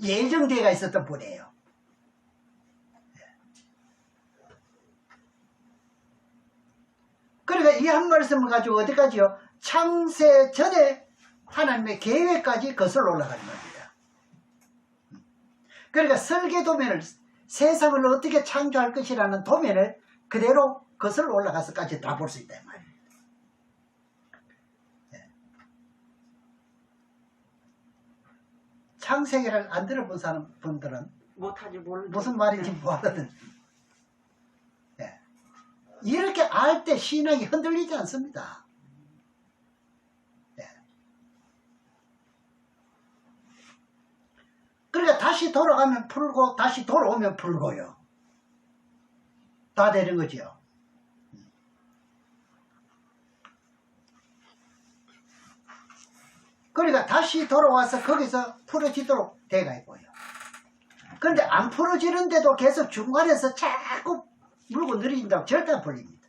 예정대가 있었던 분이에요. 그러니까 이 한 말씀을 가지고 어디까지요? 창세 전에 하나님의 계획까지 거슬러 올라가는 겁니다. 그러니까 설계 도면을, 세상을 어떻게 창조할 것이라는 도면을 그대로 거슬러 올라가서까지 다 볼 수 있다 이 말이에요. 창세기를 안 들어본 분들은 못하지 모르지. 무슨 말인지 못 알아듣는. 이렇게 알 때 신앙이 흔들리지 않습니다. 그러니까 다시 돌아가면 풀고 다시 돌아오면 풀고요. 다 되는 거죠. 그러니까 다시 돌아와서 거기서 풀어지도록 돼가 있고요. 그런데 안 풀어지는데도 계속 중간에서 자꾸 물고 늘어진다고 절대 안 풀립니다.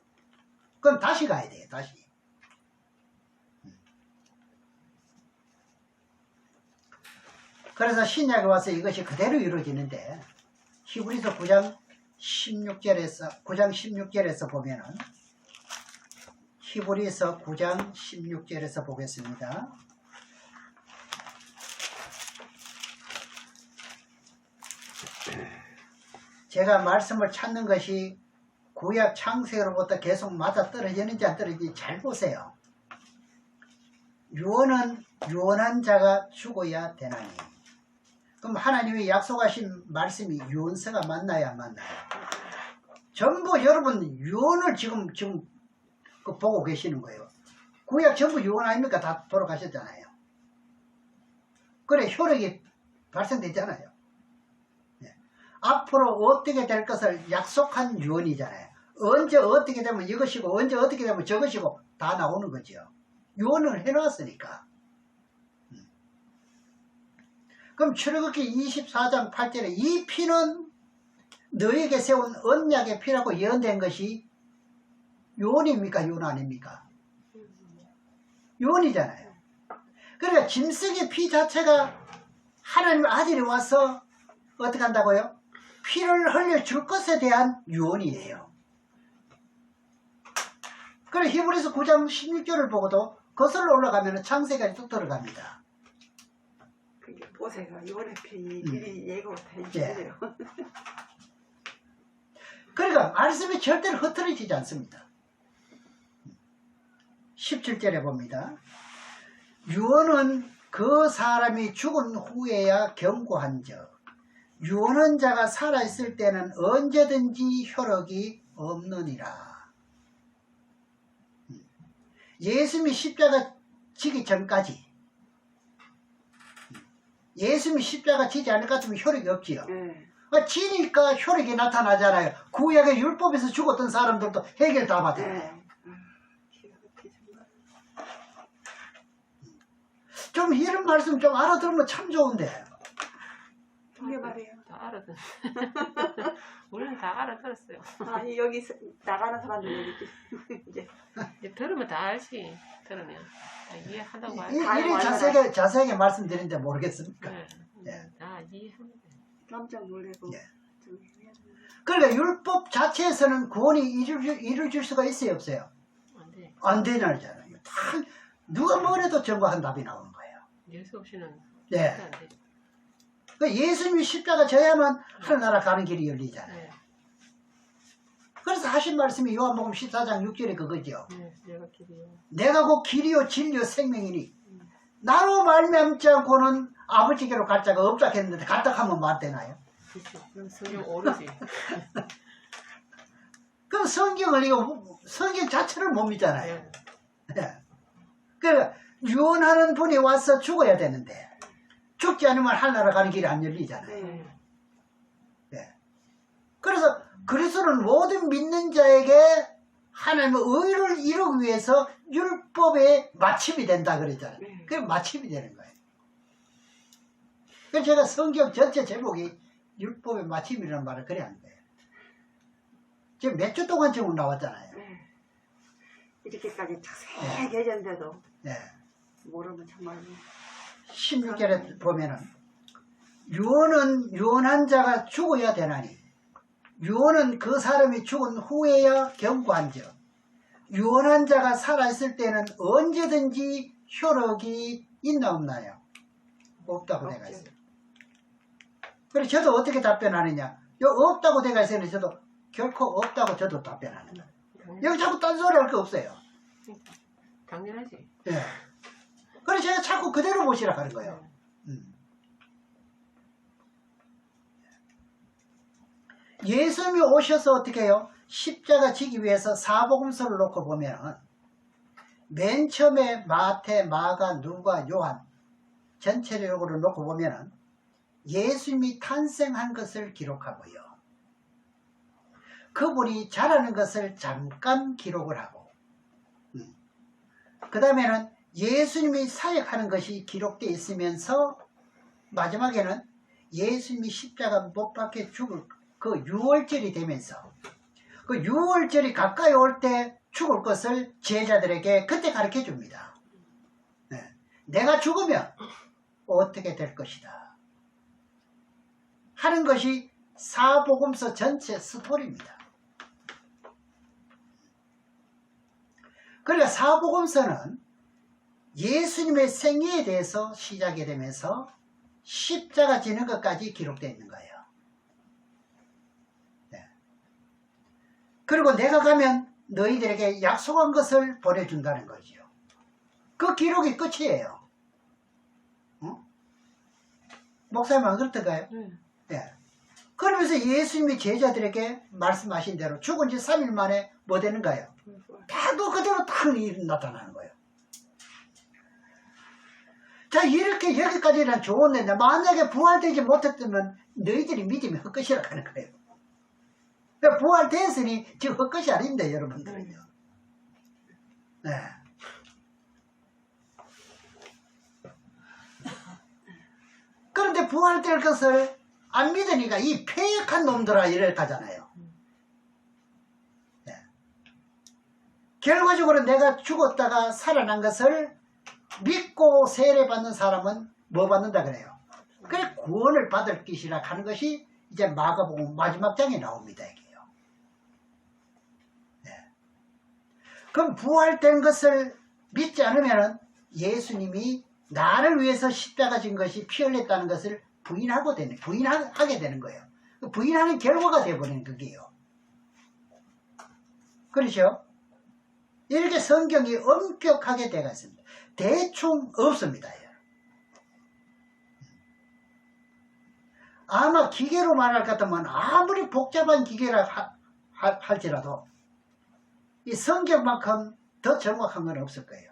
그럼 다시 가야 돼요. 다시. 그래서 신약에 와서 이것이 그대로 이루어지는데 히브리서 9장 16절에서 보면은 히브리서 9장 16절에서 보겠습니다. 제가 말씀을 찾는 것이 구약 창세로부터 계속 맞아 떨어지는지 안 떨어지는지 잘 보세요. 유언은 유언한 자가 죽어야 되나니. 그럼 하나님이 약속하신 말씀이 유언서가 맞나요, 안 맞나요? 전부 여러분 유언을 지금 보고 계시는 거예요. 구약 전부 유언 아닙니까? 다 돌아가셨잖아요. 그래 효력이 발생됐잖아요. 앞으로 어떻게 될 것을 약속한 유언이잖아요. 언제 어떻게 되면 이것이고 언제 어떻게 되면 저것이고 다 나오는 거죠. 유언을 해놨으니까. 그럼 출애굽기 24장 8절에 이 피는 너에게 세운 언약의 피라고 예언된 것이 유언입니까? 유언 아닙니까? 유언이잖아요. 그러니까 짐승의 피 자체가 하나님 아들이 와서 어떻게 한다고요? 피를 흘려줄 것에 대한 유언이에요. 그래 히브리서 9장 16절을 보고도 거슬러 올라가면 창세기까지 뚝 들어갑니다. 그게 보세요. 요번에 미리 예고를 다 해주세요. 그러니까 말씀이 절대로 흐트러지지 않습니다. 17절에 봅니다. 유언은 그 사람이 죽은 후에야 경고한즉 유언한 자가 살아있을 때는 언제든지 효력이 없느니라. 예수님이 십자가 지기 전까지 예수님이 십자가 지지 않을 것 같으면 효력이 없지요. 지니까 효력이 나타나잖아요. 구약의 율법에서 죽었던 사람들도 해결 다 받아요. 좀 이런 말씀 좀 알아들으면 참 좋은데. 그게 말이에요. 다 알아듣. 우리는 다 알아들었어요. 아니 여기 나가는 사람들 얘기지. 이제 들으면 다 알지. 들으면 다 이해한다고 알지. 이리 자세하게 말씀드리는데 모르겠습니까? 네. 다 이해합니다. 깜짝 놀래고. 그러니까 율법 자체에서는 구원이 이루어질 수가 있어요, 없어요? 안 돼. 안 되잖아요. 다 누가 뭐래도 정확한 답이 나오는 거예요. 예수 없이는 네. 안 돼. 그러니까 예수님이 십자가 져야만 하늘나라 가는 길이 열리잖아요. 네. 그래서 하신 말씀이 요한복음 14장 6절에 그거죠. 네. 내가 길이요. 내가 곧 길이요 진리요 생명이니 나로 말미암지 않고는 아버지께로 갈 자가 없다 했는데 갔다 하면 말 되나요? 그렇죠. 그럼 성경 오르지. 그럼 성경 자체를 못 믿잖아요. 네. 그러니까 유언하는 분이 와서 죽어야 되는데 죽지 않으면 하늘나라 가는 길이 안 열리잖아요. 네. 네. 그래서 그리스도는 모든 믿는 자에게 하나님의 의를 이루기 위해서 율법의 마침이 된다 그랬잖아요. 그게 마침이 되는 거예요. 그래서 제가 성경 전체 제목이 율법의 마침이라는 말을 그래 하는 거예요. 지금 몇 주 동안 지금 나왔잖아요. 네. 이렇게까지 자세히 계셨는데도 네. 모르면 정말 16절에 보면은 유언은 유언한 자가 죽어야 되나니 유언은 그 사람이 죽은 후에야 경고한즉 유언한 자가 살아있을 때는 언제든지 효력이 있나 없나요? 없다고 내가 없죠. 했어요. 그래서 저도 어떻게 답변하느냐? 없다고 내가 했으니 저도 결코 없다고 저도 답변하는 거예요. 여기 자꾸 딴소리 할 거 없어요. 당연하지. 예. 그래서 제가 자꾸 그대로 보시라 하는 거예요. 예수님이 오셔서 어떻게 해요? 십자가 지기 위해서 사복음서를 놓고 보면 맨 처음에 마태, 마가, 누가, 요한 전체적으로 놓고 보면 예수님이 탄생한 것을 기록하고요. 그분이 자라는 것을 잠깐 기록을 하고 그 다음에는 예수님이 사역하는 것이 기록되어 있으면서 마지막에는 예수님이 십자가 못 박혀 죽을 그 6월절이 되면서 그 6월절이 가까이 올 때 죽을 것을 제자들에게 그때 가르쳐 줍니다. 네. 내가 죽으면 어떻게 될 것이다 하는 것이 사복음서 전체 스토리입니다. 그러니까 사복음서는 예수님의 생애에 대해서 시작이 되면서 십자가 지는 것까지 기록되어 있는 거예요. 네. 그리고 내가 가면 너희들에게 약속한 것을 보내준다는 거죠. 그 기록이 끝이에요. 목사님 안 그렇던가요? 네. 그러면서 예수님이 제자들에게 말씀하신 대로 죽은 지 3일 만에 뭐 되는가요? 다도 그대로 딱 나타나는 거예요. 자, 이렇게 여기까지는 좋은데 만약에 부활되지 못했다면 너희들이 믿음이 헛것이라 하는 거예요. 부활됐으니 지금 헛것이 아닌데 여러분들은요. 네. 그런데 부활될 것을 안 믿으니까 이 패역한 놈들아 이럴 하잖아요. 네. 결과적으로 내가 죽었다가 살아난 것을 믿고 세례받는 사람은 뭐 받는다 그래요? 그래 구원을 받을 것이라 하는 것이 이제 마가복음 마지막 장에 나옵니다. 이게요. 네. 그럼 부활된 것을 믿지 않으면 예수님이 나를 위해서 십자가 진 것이 피 흘렸다는 것을 부인하게 되는 거예요. 부인하는 결과가 되어버리는 그게요. 그렇죠? 이렇게 성경이 엄격하게 되어 있습니다. 대충 없습니다. 아마 기계로 말할 것 같으면 아무리 복잡한 기계라 할지라도 이 성경만큼 더 정확한 건 없을 거예요.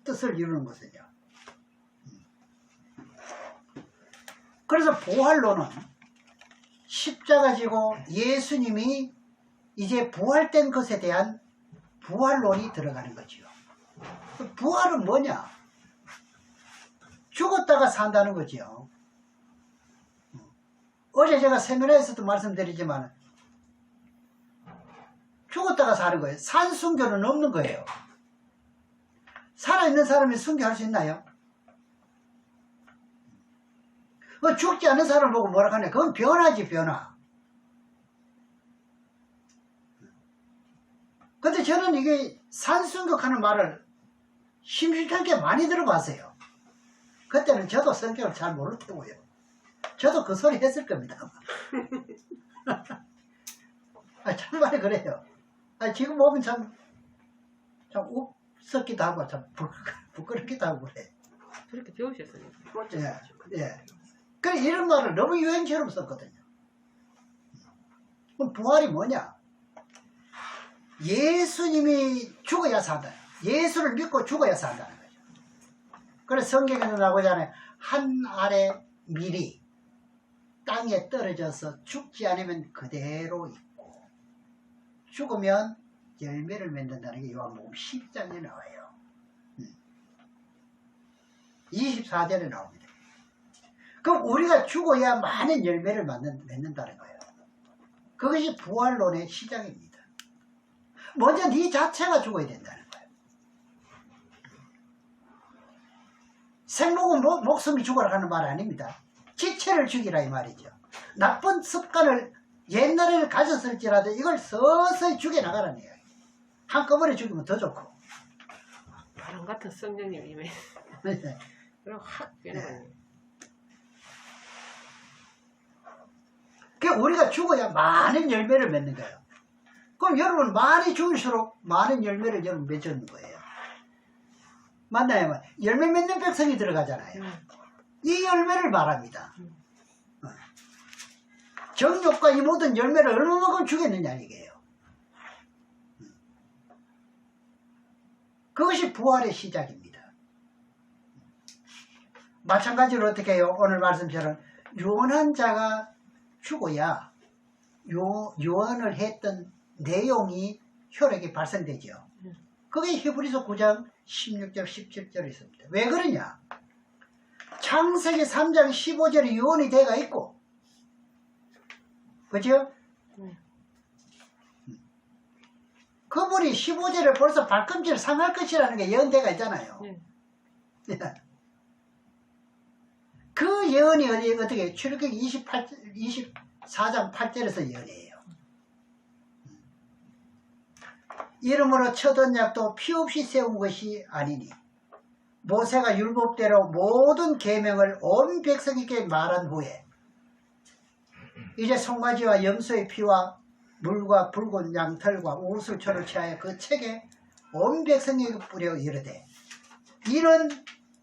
뜻을 이루는 것은요. 그래서 부활론은 십자가 지고 예수님이 이제 부활된 것에 대한 부활론이 들어가는 거죠. 부활은 뭐냐? 죽었다가 산다는 거죠. 어제 제가 세미나에서도 말씀드리지만 죽었다가 사는 거예요. 산 순교는 없는 거예요. 살아있는 사람이 순교할 수 있나요? 죽지 않은 사람을 보고 뭐라 하냐? 그건 변화지, 변화. 근데 저는 이게 산순교하는 말을 심심찮게 많이 들어봤어요. 그때는 저도 성격을 잘 모를 테고요. 저도 그 소리 했을 겁니다. 참말이 그래요. 지금 보면 참 웃었기도 하고, 참 부끄럽기도 하고 그래. 그렇게 배우셨으니까. 예. 그래, 이런 말을 너무 유행처럼 썼거든요. 그럼 부활이 뭐냐? 예수님이 죽어야 산다. 예수를 믿고 죽어야 산다는 거죠. 그래서 성경에도 나오잖아요. 한 알의 밀이 땅에 떨어져서 죽지 않으면 그대로 있고 죽으면 열매를 맺는다는 게 요한복음 10장에 나와요. 24절에 나옵니다. 그럼 우리가 죽어야 많은 열매를 맺는다는 거예요. 그것이 부활론의 시작입니다. 먼저 네 자체가 죽어야 된다는 거예요. 생목은 목숨이 죽어라 하는 말 아닙니다. 지체를 죽이라 이 말이죠. 나쁜 습관을 옛날에는 가졌을지라도 이걸 서서히 죽여나가라는 이야기. 한꺼번에 죽이면 더 좋고. 바람 같은 성령님 임해. 그럼 확 깨는 그러니까 우리가 죽어야 많은 열매를 맺는 거예요. 그럼 여러분 많이 죽을수록 많은 열매를 여러분 맺는 거예요. 맞나요? 열매 맺는 백성이 들어가잖아요. 이 열매를 말합니다. 정욕과 이 모든 열매를 얼마만큼 주겠느냐 이게요. 그것이 부활의 시작입니다. 마찬가지로 어떻게 해요? 오늘 말씀처럼 유언한 자가 죽어야 유언을 했던 내용이 효력이 발생되죠. 그게 히브리서 9장 16절 17절에 있습니다. 왜 그러냐? 창세기 3장 15절에 유언이 돼가 있고, 그죠? 그분이 15절에 벌써 발꿈치를 상할 것이라는 게 예언대가 있잖아요. 그 예언이 어떻게 출애굽기 24장 8절에서 예언이에요. 이러므로 첫 언약도 피 없이 세운 것이 아니니 모세가 율법대로 모든 계명을 온 백성에게 말한 후에 이제 송아지와 염소의 피와 물과 붉은 양털과 우슬초를 취하여 그 책에 온 백성에게 뿌려 이르되 이는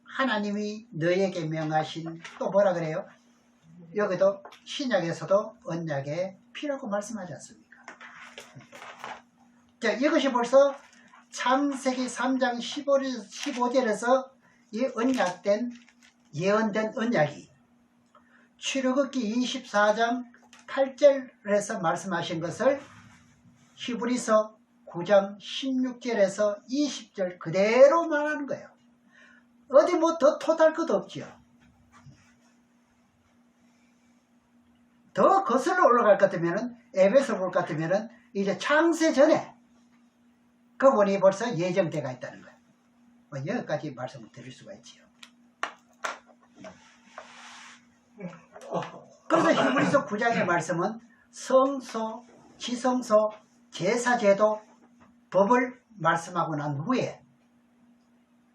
하나님이 너에게 명하신, 또 뭐라 그래요? 여기도 신약에서도 언약의 피라고 말씀하지 않습니까? 자, 이것이 벌써 창세기 3장 15절에서 이 언약된, 예언된 언약이 출애굽기 24장 8절에서 말씀하신 것을 히브리서 9장 16절에서 20절 그대로 말하는 거예요. 어디 뭐 더 토달 것도 없지요. 더 거슬러 올라갈 것 같으면은, 에베소 볼 것 같으면은 이제 창세 전에 그분이 벌써 예정되어 있다는 거예요. 뭐 여기까지 말씀을 드릴 수가 있지요. 그래서 히브리서 9장의 말씀은 성소, 지성소, 제사제도, 법을 말씀하고 난 후에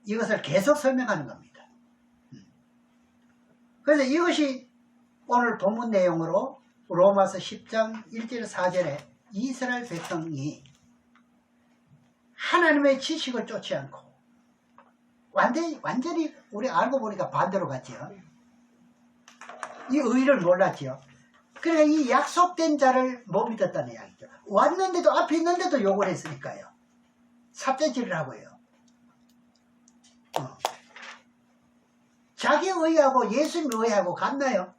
이것을 계속 설명하는 겁니다. 그래서 이것이 오늘 본문 내용으로 로마서 10장 1절 4절에 이스라엘 백성이 하나님의 지식을 쫓지 않고 완전히 우리 알고 보니까 반대로 갔죠. 이 의를 몰랐죠. 그러니까 이 약속된 자를 못 믿었다는 이야기죠. 왔는데도, 앞에 있는데도 욕을 했으니까요. 삽대질을 하고요. 자기 의하고 예수님 의하고 같나요?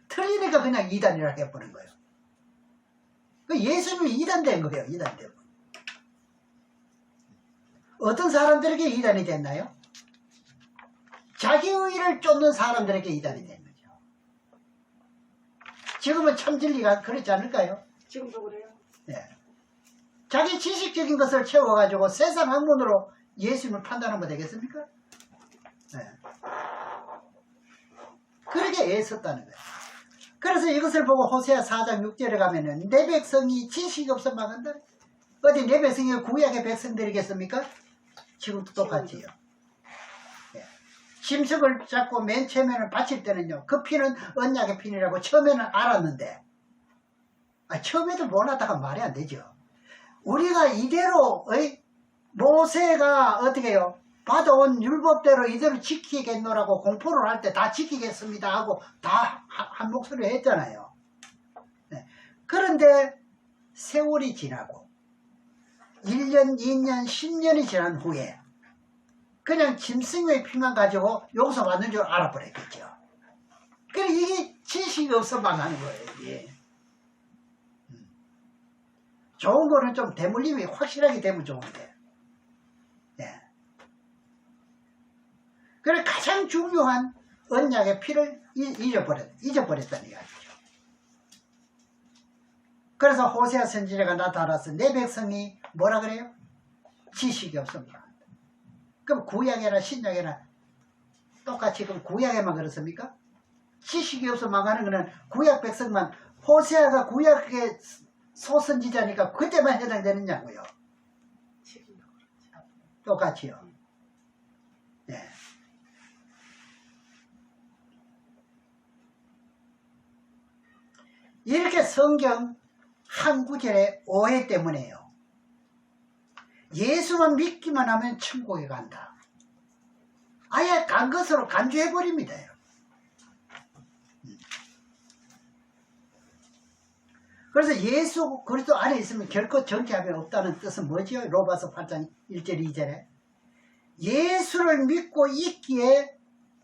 틀리니까 그냥 이단이라 해버린 거예요. 예수님이 이단된 거예요. 이단된 거. 어떤 사람들에게 이단이 됐나요? 자기 의를 쫓는 사람들에게 이단이 된 거죠. 지금은 참 진리가 그렇지 않을까요? 지금도 그래요. 네. 자기 지식적인 것을 채워가지고 세상 학문으로 예수님을 판단하면 되겠습니까? 네. 그렇게 애썼다는 거예요. 그래서 이것을 보고 호세아 4장 6절에 가면은 내 백성이 지식이 없어 망한다. 어디 내 백성이 구약의 백성들이겠습니까? 지금도 똑같지요. 네. 짐승을 잡고 맨 처음에는 바칠 때는요, 그 피는 언약의 피라고 처음에는 알았는데, 처음에도 몰랐다가 말이 안 되죠. 우리가 이대로 모세가 어떻게 해요? 받아온 율법대로 이대로 지키겠노라고 공포를 할 때 다 지키겠습니다 하고 다 한 목소리로 했잖아요. 네. 그런데 세월이 지나고 1년, 2년, 10년이 지난 후에 그냥 짐승의 피만 가지고 용서받는 줄 알아버렸겠죠. 그래 이게 지식이 없어 망하는 거예요. 이게. 좋은 거는 좀 대물림이 확실하게 되면 좋은데. 네. 그래 가장 중요한 언약의 피를 잊어버렸다는 이야기죠. 그래서 호세아 선지자가 나타나서 내 백성이 뭐라 그래요? 지식이 없습니다. 그럼 구약이나 신약이나 똑같이 그럼 구약에만 그렇습니까? 지식이 없어 망하는 거는 구약 백성만, 호세아가 구약의 소선지자니까 그때만 해당되느냐고요. 똑같이요. 네. 이렇게 성경 한 구절의 오해 때문에요. 예수만 믿기만 하면 천국에 간다. 아예 간 것으로 간주해버립니다. 그래서 예수 그리스도 안에 있으면 결코 정죄함이 없다는 뜻은 뭐지요? 로마서 8장 1절 2절에 예수를 믿고 있기에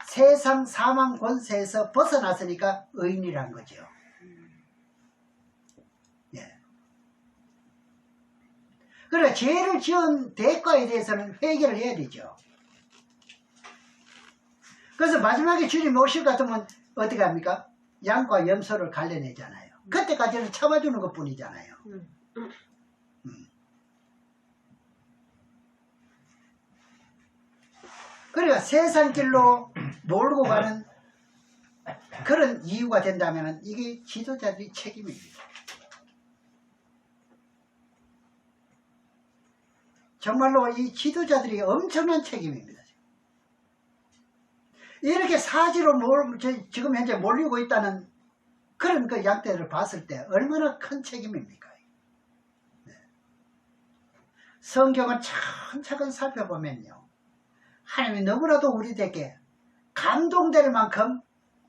세상 사망 권세에서 벗어났으니까 의인이란 거죠. 예. 그러니까 죄를 지은 대가에 대해서는 회개를 해야 되죠. 그래서 마지막에 주님 오실 것 같으면 어떻게 합니까? 양과 염소를 갈려내잖아요. 그때까지는 참아주는 것 뿐이잖아요. 그러니까 세상 길로 몰고 가는 그런 이유가 된다면 이게 지도자들의 책임입니다. 정말로 이 지도자들이 엄청난 책임입니다. 이렇게 사지로 지금 현재 몰리고 있다는 그런 그 양떼를 봤을 때 얼마나 큰 책임입니까? 네. 성경을 차근차근 살펴보면요. 하나님이 너무나도 우리에게 감동될 만큼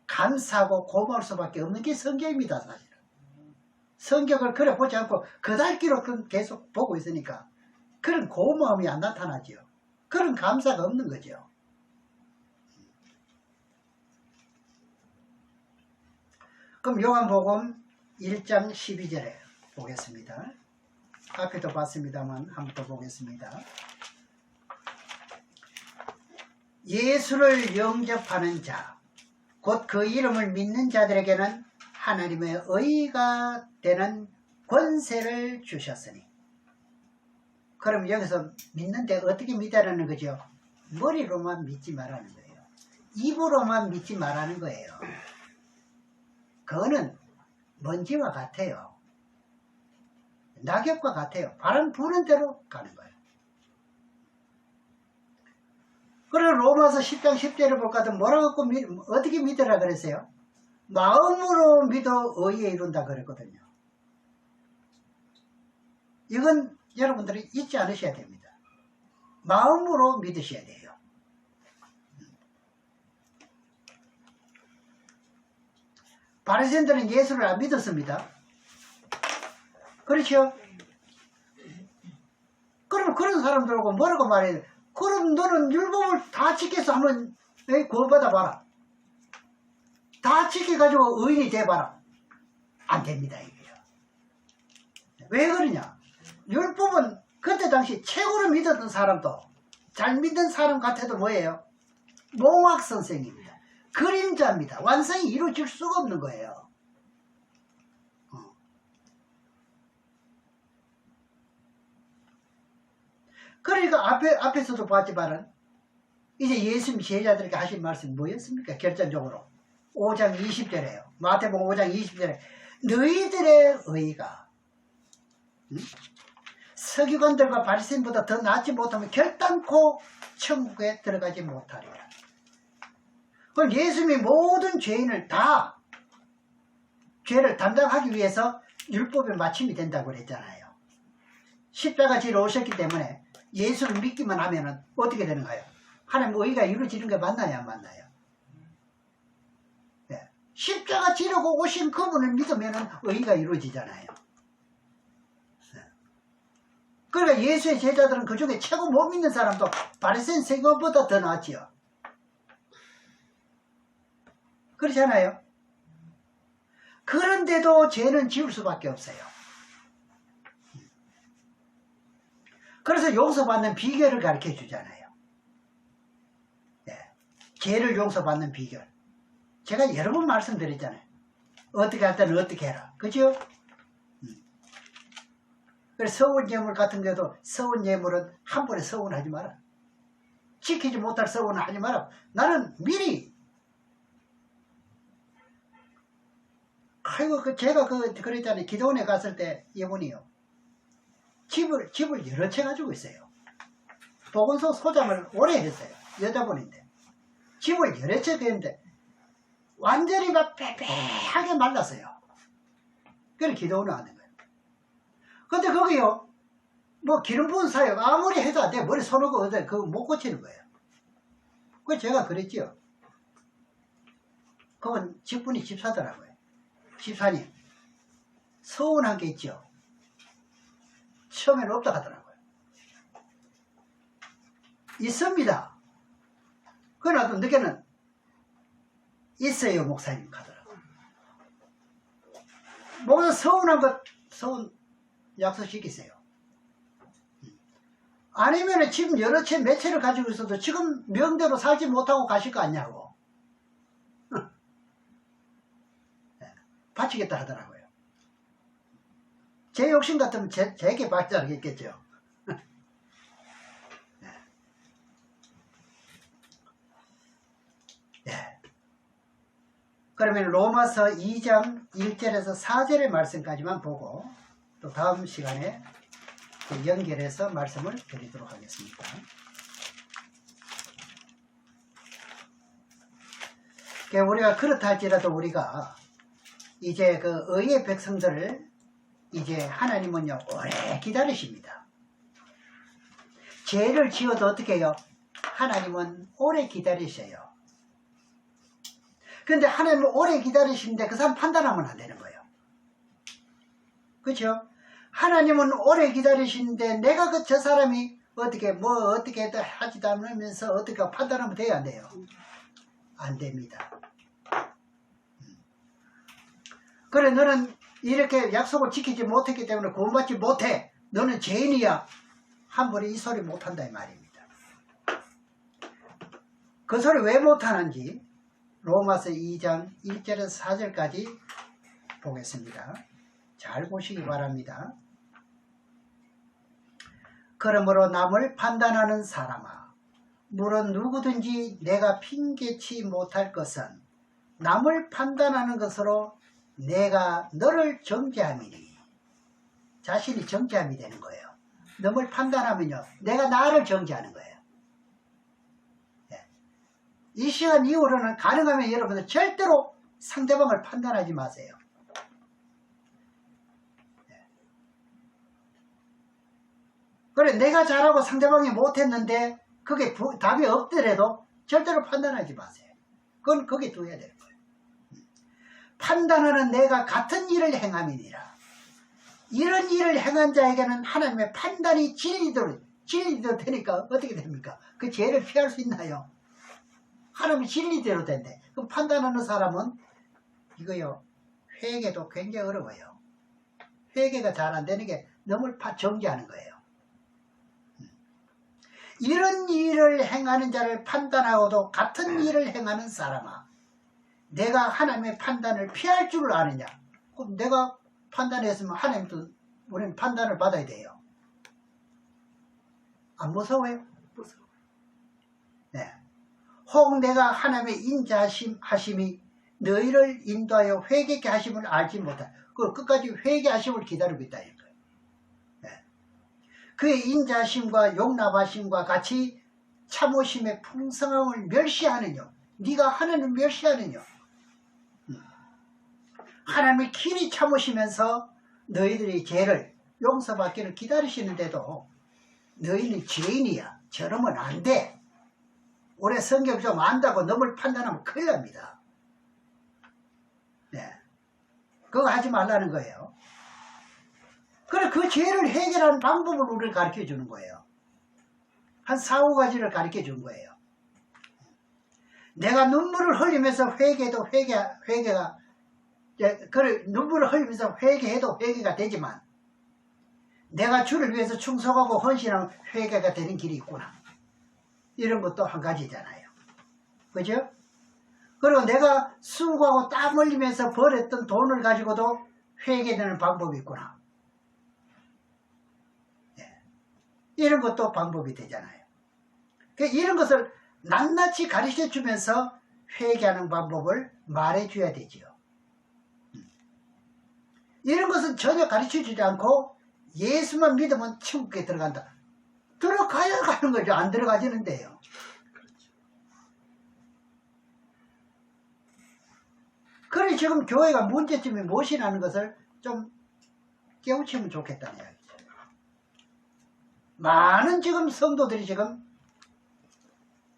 감사하고 고마울 수밖에 없는 게 성경입니다. 사실은. 성경을 그래 보지 않고 그달기로 계속 보고 있으니까 그런 고마움이 안 나타나죠. 그런 감사가 없는 거죠. 그럼 요한복음 1장 12절에 보겠습니다. 앞에도 봤습니다만 한번 더 보겠습니다. 예수를 영접하는 자, 곧 그 이름을 믿는 자들에게는 하나님의 의가 되는 권세를 주셨으니. 그럼 여기서 믿는데 어떻게 믿으라는 거죠? 머리로만 믿지 말라는 거예요. 입으로만 믿지 말라는 거예요. 그거는 먼지와 같아요. 낙엽과 같아요. 바람 부는 대로 가는 거예요. 그래서 로마서 10장 10절을 볼까도 뭐라고 어떻게 믿으라 그랬어요? 마음으로 믿어 의에 이룬다 그랬거든요. 이건 여러분들이 잊지 않으셔야 됩니다. 마음으로 믿으셔야 돼요. 바리새인들은 예수를 안 믿었습니다. 그렇죠? 그러면 그런 사람들하고 뭐라고 말해요? 그럼 너는 율법을 다 지켜서 한번 구원받아 봐라. 다 지켜가지고 의인이 돼봐라. 안 됩니다, 이게요. 왜 그러냐? 율법은 그때 당시 최고로 믿었던 사람도 잘 믿는 사람 같아도 뭐예요? 몽학 선생입니다. 그림자입니다. 완성이 이루어질 수가 없는 거예요. 그러니까 앞에서도 봤지만은 이제 예수님 제자들에게 하신 말씀이 뭐였습니까? 결정적으로 5장 20절에요. 마태복음 5장 20절에 너희들의 의가 서기관들과 바리새인보다 더 낫지 못하면 결단코 천국에 들어가지 못하리라. 그럼 예수님이 모든 죄인을 다 죄를 담당하기 위해서 율법의 마침이 된다고 그랬잖아요. 십자가 지러 오셨기 때문에 예수를 믿기만 하면 어떻게 되는가요? 하나님 의가 이루어지는 게 맞나요? 안 맞나요? 네. 십자가 지르고 오신 그분을 믿으면 의가 이루어지잖아요. 네. 그러니까 예수의 제자들은 그 중에 최고 못 믿는 사람도 바리새인 세관보다 더 낫지요. 그렇잖아요. 그런데도 죄는 지을 수밖에 없어요. 그래서 용서받는 비결을 가르쳐 주잖아요. 네. 죄를 용서받는 비결. 제가 여러 번 말씀드렸잖아요. 어떻게 할 때는 어떻게 해라. 그죠? 그래서 서운 예물 같은 경우도 서운 예물은 한 번에 서운하지 마라. 지키지 못할 서운은 하지 마라. 나는 미리 아이고 제가 그랬잖아요. 기도원에 갔을 때 이분이요. 집을 여러 채 가지고 있어요. 보건소 소장을 오래 했어요. 여자분인데. 집을 여러 채 되는데 완전히 막 빼빼하게 말랐어요. 그래서 기도원을 하는 거예요. 근데 거기요. 뭐 기름 부은 사역 아무리 해도 안 돼. 머리 손오고 어디 그거 못 고치는 거예요. 그래서 제가 그랬지요. 그건 직분이 집사더라고요. 집사님 서운한 게 있죠. 처음에는 없다 하더라고요. 있습니다. 그러나도 늦게는 있어요 목사님 하더라고요. 목사 서운한 것 서운 약속시키세요. 아니면 지금 여러 채 몇 채를 가지고 있어도 지금 명대로 살지 못하고 가실 거 아니냐고. 바치겠다 하더라고요. 제 욕심 같으면 제게 바치겠죠. 네. 그러면 로마서 2장 1절에서 4절의 말씀까지만 보고 또 다음 시간에 연결해서 말씀을 드리도록 하겠습니다. 우리가 그렇다 할지라도 우리가 이제 그 의의 백성들을 이제 하나님은요 오래 기다리십니다. 죄를 지어도 어떻게 해요? 하나님은 오래 기다리셔요. 근데 하나님은 오래 기다리시는데 그 사람 판단하면 안 되는 거예요. 그렇죠? 하나님은 오래 기다리시는데 내가 저 사람이 어떻게 해도 하지도 않으면서 어떻게 판단하면 돼요? 안 돼요? 안 됩니다. 그래 너는 이렇게 약속을 지키지 못했기 때문에 구원받지 못해. 너는 죄인이야. 한 번에 이 소리 못한다 이 말입니다. 그 소리 왜 못하는지 로마서 2장 1절에서 4절까지 보겠습니다. 잘 보시기 바랍니다. 그러므로 남을 판단하는 사람아, 물론 누구든지 내가 핑계치 못할 것은 남을 판단하는 것으로 내가 너를 정죄함이니. 자신이 정죄함이 되는 거예요. 남을 판단하면요 내가 나를 정죄하는 거예요. 네. 이 시간 이후로는 가능하면 여러분들 절대로 상대방을 판단하지 마세요. 네. 그래 내가 잘하고 상대방이 못했는데 그게 답이 없더라도 절대로 판단하지 마세요. 그건 거기에 두어야 돼요. 판단하는 내가 같은 일을 행함이니라. 이런 일을 행한 자에게는 하나님의 판단이 진리대로 되니까 어떻게 됩니까? 그 죄를 피할 수 있나요? 하나님의 진리대로 된대. 그럼 판단하는 사람은 이거요 회개도 굉장히 어려워요. 회개가 잘 안 되는 게 너무 정죄하는 거예요. 이런 일을 행하는 자를 판단하고도 같은 일을 행하는 사람아, 내가 하나님의 판단을 피할 줄 아느냐? 그럼 내가 판단했으면 하나님도 우리는 판단을 받아야 돼요. 안 무서워요? 무서워. 네. 혹 내가 하나님의 인자하심이 너희를 인도하여 회개케 하심을 알지 못할. 그 끝까지 회개하심을 기다리고 있다 이거예요. 네. 그의 인자하심과 용납하심과 같이 참으심의 풍성함을 멸시하느냐? 네가 하나님을 멸시하느냐? 하나님이 길이 참으시면서 너희들의 죄를 용서받기를 기다리시는데도 너희는 죄인이야. 저러면 안 돼. 올해 성경 좀 안다고 너를 판단하면 큰일 납니다. 네. 그거 하지 말라는 거예요. 그래 그 죄를 해결하는 방법을 우리를 가르쳐 주는 거예요. 한 4-5가지를 가르쳐 준 거예요. 내가 눈물을 흘리면서 회개도 회개가 그래 눈물을 흘리면서 회개해도 회개가 되지만 내가 주를 위해서 충성하고 헌신하면 회개가 되는 길이 있구나. 이런 것도 한 가지잖아요. 그죠? 그리고 내가 수고하고 땀 흘리면서 벌었던 돈을 가지고도 회개되는 방법이 있구나. 예. 이런 것도 방법이 되잖아요. 그러니까 이런 것을 낱낱이 가르쳐 주면서 회개하는 방법을 말해 줘야 되지요. 이런 것은 전혀 가르쳐 주지 않고 예수만 믿으면 천국에 들어간다. 들어가야 가는 거죠. 안 들어가지는데요. 그래 지금 교회가 문제점이 무엇이라는 것을 좀 깨우치면 좋겠다는 이야기죠. 많은 지금 성도들이 지금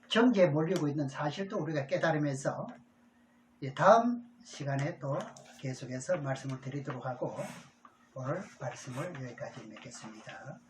정죄에 몰리고 있는 사실도 우리가 깨달으면서 다음 시간에 또 계속해서 말씀을 드리도록 하고 오늘 말씀을 여기까지 맺겠습니다.